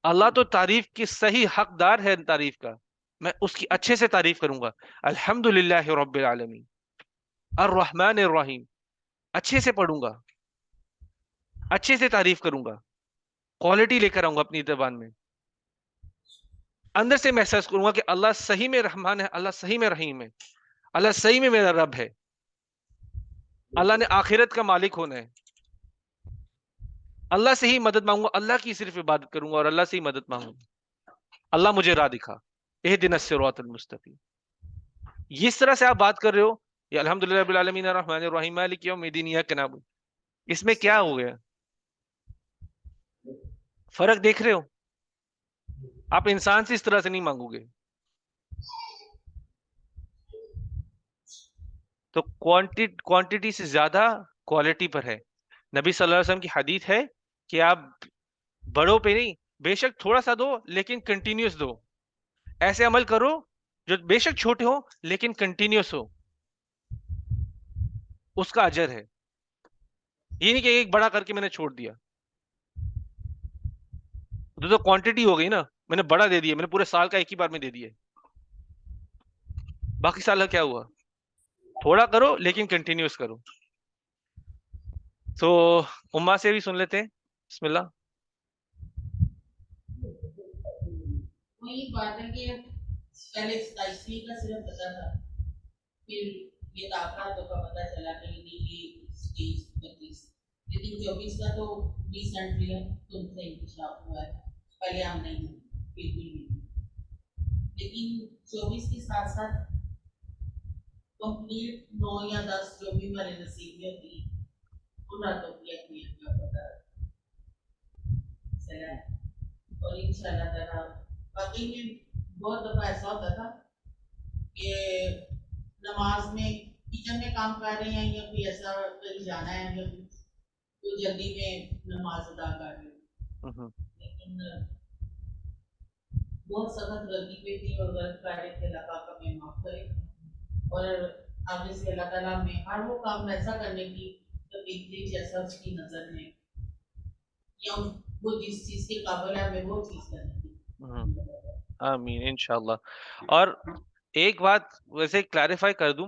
اللہ تو تعریف کی صحیح حقدار ہے تعریف کا, میں اس کی اچھے سے تعریف کروں گا. الحمدللہ رب العالمین الرحمن الرحیم, اچھے سے پڑھوں گا, اچھے سے تعریف کروں گا, کوالٹی لے کر آؤں گا اپنی زبان میں, اندر سے محسوس کروں گا کہ اللہ صحیح میں رحمان ہے, اللہ صحیح میں رحیم ہے, اللہ صحیح میں میرا رب ہے, اللہ نے آخرت کا مالک ہونا ہے. اللہ سے ہی مدد مانگوں گا, اللہ کی صرف عبادت کروں گا اور اللہ سے ہی مدد مانگوں گا. اللہ مجھے راہ دکھا, اہدنا الصراط المستقیم. اس طرح سے آپ بات کر رہے ہو, یا الحمدللہ رب العالمین الرحمن الرحیم مالک یوم الدین ایاک نعبد, اس میں کیا ہو گیا؟ فرق دیکھ رہے ہو؟ آپ انسان سے اس طرح سے نہیں مانگو گے. تو کوانٹٹی سے زیادہ کوالٹی پر ہے. نبی صلی اللہ علیہ وسلم کی حدیث ہے کہ آپ بڑوں پہ نہیں بے شک تھوڑا سا دو لیکن کنٹینیوس دو. ایسے عمل کرو جو بے شک چھوٹے ہو لیکن کنٹینیوس ہو, اس کا اجر ہے. یہ نہیں کہ ایک بڑا کر کے میں نے چھوڑ دیا, تو کوانٹٹی ہو گئی نا, میں نے بڑا دے دیا, میں نے پورے سال کا ایک ہی بار میں دے دیا, باقی سال کا کیا ہوا؟ تھوڑا کرو لیکن کنٹینیوس کرو. تو اما سے بھی سن لیتے ہیں, بسم اللہ. وہی بات ہے کہ پہلے 27 کا صرف پتا تھا, پھر یہ داخلاتوں کا پتا چلا کہ یہ 30-32, لیکن 24 کا تو ریسنٹلی تم سے انکشاف ہوا ہے, پہلے ہم نہیں بالکل بھی. لیکن 24 کے ساتھ ساتھ کمپلیٹ 9 یا 10 جو بھی ہمارے نصیب میں ہوتی ان راتوں کی اپنی کا پتا چلا. اور انشاءاللہ تعالیٰ باقی میں بہت دفعہ ایسا ہوتا تھا کہ نماز میں کچن میں کام کر رہے ہیں یا کوئی ایسا کہیں جانا ہے یا تو جلدی میں نماز ادا کر رہے ہیں, لیکن بہت سخت غلطی پہ تھی اور غلط کر رہے تھے. اللہ پاک ہمیں معاف کرے اور آگے سے اللہ تعالیٰ ہمیں ہر وہ کام ایسا کرنے کی توفیق جیسا اس کی نظر میں یا وہ جس چیز کے قابل ہے ہمیں وہ چیز کرنے کی. آمین انشاءاللہ. اور ایک بات ویسے کلیریفائی کر دوں,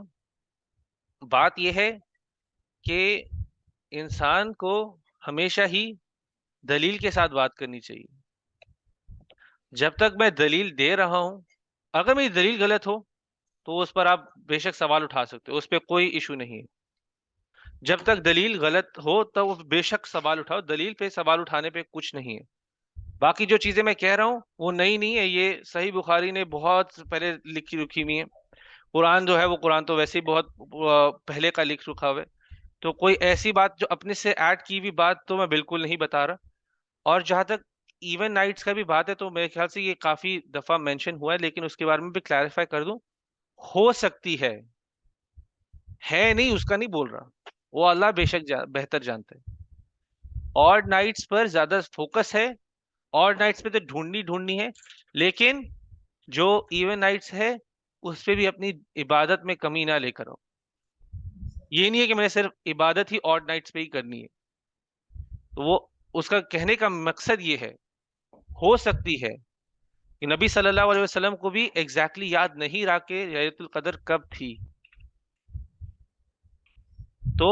بات یہ ہے کہ انسان کو ہمیشہ ہی دلیل کے ساتھ بات کرنی چاہیے. جب تک میں دلیل دے رہا ہوں, اگر میری دلیل غلط ہو تو اس پر آپ بے شک سوال اٹھا سکتے ہو, اس پہ کوئی ایشو نہیں ہے. جب تک دلیل غلط ہو تو بے شک سوال اٹھاؤ, دلیل پہ سوال اٹھانے پہ کچھ نہیں ہے. باقی جو چیزیں میں کہہ رہا ہوں وہ نئی نہیں ہے, یہ صحیح بخاری نے بہت پہلے لکھی رکھی ہوئی ہیں. قرآن جو ہے وہ قرآن تو ویسے ہی بہت پہلے کا لکھ رکھا ہوا ہے, تو کوئی ایسی بات جو اپنے سے ایڈ کی ہوئی بات تو میں بالکل نہیں بتا رہا. اور جہاں تک ایون نائٹس کا بھی بات ہے تو میرے خیال سے یہ کافی دفعہ مینشن ہوا ہے, لیکن اس کے بارے میں بھی کلیریفائی کر دوں, ہو سکتی ہے نہیں, اس کا نہیں بول رہا, وہ اللہ بے شک بہتر جانتے ہیں. اور نائٹس پر زیادہ فوکس ہے, اور نائٹس پہ تو ڈھونڈنی ہے, لیکن جو ایون نائٹس ہے اس پہ بھی اپنی عبادت میں کمی نہ لے کر آؤ. یہ نہیں ہے کہ میں نے صرف عبادت ہی اور نائٹس پہ ہی کرنی ہے. تو وہ اس کا کہنے کا مقصد یہ ہے, ہو سکتی ہے کہ نبی صلی اللہ علیہ وسلم کو بھی ایگزیکٹلی یاد نہیں رہا کہ لیلۃ القدر کب تھی. تو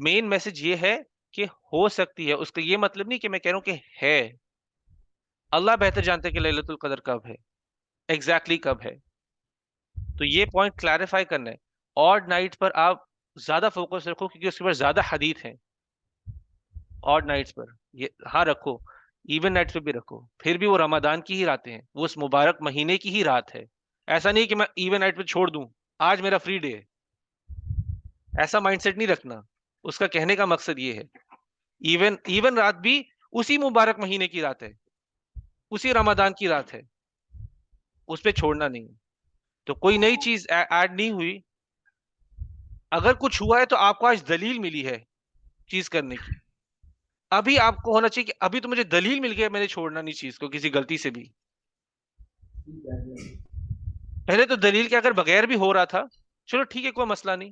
مین میسج یہ ہے کہ ہو سکتی ہے, اس کا یہ مطلب نہیں کہ میں کہہ رہا ہوں کہ ہے. اللہ بہتر جانتے کہ لیلۃ القدر کب ہے, ایگزیکٹلی کب ہے. تو یہ پوائنٹ کلیریفائی کرنا ہے. اور نائٹ پر آپ زیادہ فوکس رکھو کیونکہ اس کے بعد زیادہ حدیث ہیں. اور نائٹس پر یہ ہاں رکھو, ایون نائٹس پہ بھی رکھو, پھر بھی وہ رمضان کی ہی راتیں ہیں, وہ اس مبارک مہینے کی ہی رات ہے. ایسا نہیں کہ میں ایون نائٹ پہ چھوڑ دوں, آج میرا فری ڈے ہے, ایسا مائنڈ سیٹ نہیں رکھنا. اس کا کہنے کا مقصد یہ ہے ایون رات بھی اسی مبارک مہینے کی رات ہے, اسی رمضان کی رات ہے, اس پہ چھوڑنا نہیں. تو کوئی نئی چیز ایڈ نہیں ہوئی, اگر کچھ ہوا ہے تو آپ کو آج دلیل ملی ہے چیز کرنے کی. ابھی آپ کو ہونا چاہیے کہ ابھی تو مجھے دلیل مل گیا, میں نے چھوڑنا نہیں چیز کو کسی غلطی سے بھی. پہلے تو دلیل کے اگر بغیر بھی ہو رہا تھا چلو ٹھیک ہے, کوئی مسئلہ نہیں.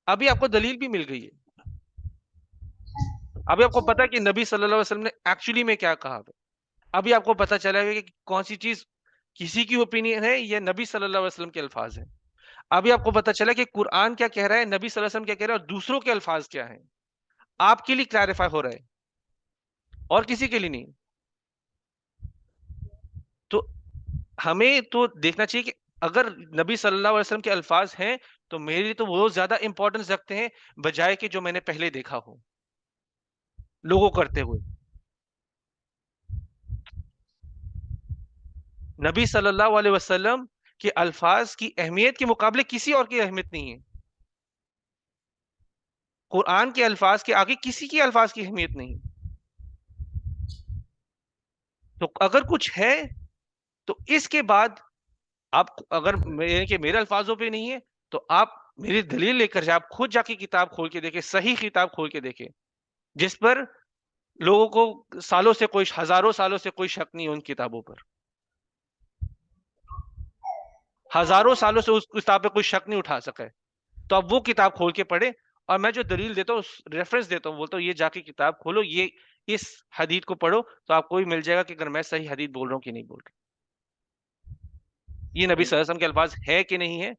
ابھی آپ کو دلیل بھی مل گئی ہے, ابھی آپ کو پتا کہ نبی صلی اللہ علیہ وسلم نے ایکچولی میں کیا کہا ہے. ابھی آپ کو پتا چلا ہے کہ کون سی چیز کسی کی اوپینین ہے یا نبی صلی اللہ علیہ وسلم کے الفاظ ہیں. ابھی آپ کو پتا چلا کہ قرآن کیا کہہ رہا ہے, نبی صلی اللہ علیہ وسلم کیا کہہ رہا ہے, اور دوسروں کے الفاظ کیا ہیں. آپ کے لیے کلیریفائی ہو رہا ہے اور کسی کے لیے نہیں. تو ہمیں تو دیکھنا چاہیے کہ اگر نبی صلی اللہ علیہ وسلم کے الفاظ ہیں تو میرے تو وہ زیادہ امپورٹنس رکھتے ہیں بجائے کہ جو میں نے پہلے دیکھا ہو لوگوں کرتے ہوئے. نبی صلی اللہ علیہ وسلم کے الفاظ کی اہمیت کے مقابلے کسی اور کی اہمیت نہیں ہے. قرآن کے الفاظ کے آگے کسی کی الفاظ کی اہمیت نہیں. تو اگر کچھ ہے تو اس کے بعد آپ اگر میرے الفاظوں پہ نہیں ہے تو آپ میری دلیل لے کر جائے, آپ خود جا کے کتاب کھول کے دیکھیں, صحیح کتاب کھول کے دیکھیں جس پر لوگوں کو سالوں سے کوئی ہزاروں سالوں سے کوئی شک نہیں ہے ان کتابوں پر، ہزاروں سالوں سے اس کتاب پہ کوئی شک نہیں اٹھا سکا ہے. تو اب وہ کتاب کھول کے پڑھے، اور میں جو دلیل دیتا ہوں ریفرنس دیتا ہوں، بولتا ہوں یہ جا کے کتاب کھولو، یہ اس حدیث کو پڑھو، تو آپ کو بھی مل جائے گا کہ اگر میں صحیح حدیث بول رہا ہوں کہ نہیں بول رہا، یہ نبی صلی اللہ علیہ وسلم کے الفاظ ہے کہ نہیں ہے،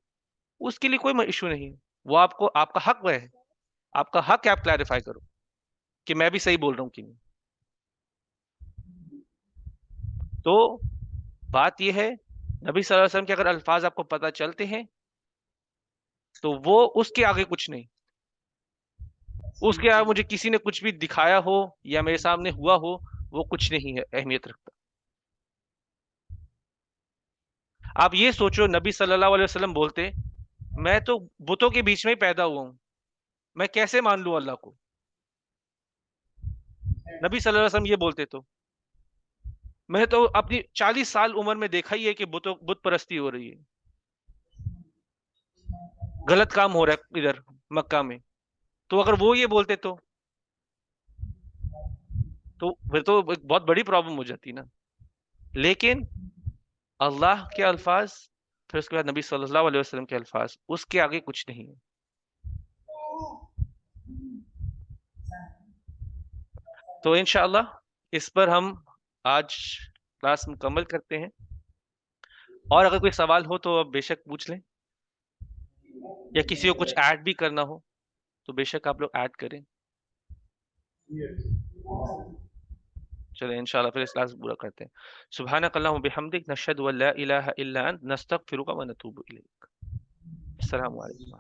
اس کے لیے کوئی ایشو نہیں ہے. وہ آپ کا حق ہے، آپ کا حق ہے آپ کلیریفائی کرو کہ میں بھی صحیح بول رہا ہوں کہ نہیں. تو بات یہ ہے نبی صلی اللہ علیہ وسلم کے اگر الفاظ آپ کو پتہ چلتے ہیں تو وہ اس کے آگے کچھ نہیں، اس کے آگے مجھے کسی نے کچھ بھی دکھایا ہو یا میرے سامنے ہوا ہو وہ کچھ نہیں ہے اہمیت رکھتا. آپ یہ سوچو نبی صلی اللہ علیہ وسلم بولتے میں تو بتوں کے بیچ میں ہی پیدا ہوا ہوں، میں کیسے مان لوں اللہ کو. نبی صلی اللہ علیہ وسلم یہ بولتے تو میں تو اپنی 40 سال عمر میں دیکھا ہی ہے کہ بت پرستی ہو رہی ہے، غلط کام ہو رہا ہے ادھر مکہ میں. تو اگر وہ یہ بولتے تو پھر تو ایک بہت بڑی پرابلم ہو جاتی نا. لیکن اللہ کے الفاظ، پھر اس کے بعد نبی صلی اللہ علیہ وسلم کے الفاظ، اس کے آگے کچھ نہیں ہے. تو انشاءاللہ اس پر ہم آج کلاس مکمل کرتے ہیں، اور اگر کوئی سوال ہو تو آپ بے شک پوچھ لیں، یا کسی کو کچھ ایڈ بھی کرنا ہو تو بے شک آپ لوگ ایڈ کریں. چلیں انشاءاللہ پھر اس کلاس پورا کرتے ہیں. سبحانک اللہم و بحمدک، نشہد ان لا الہ الا انت، نستغفرک و نتوب الیک. السلام علیکم.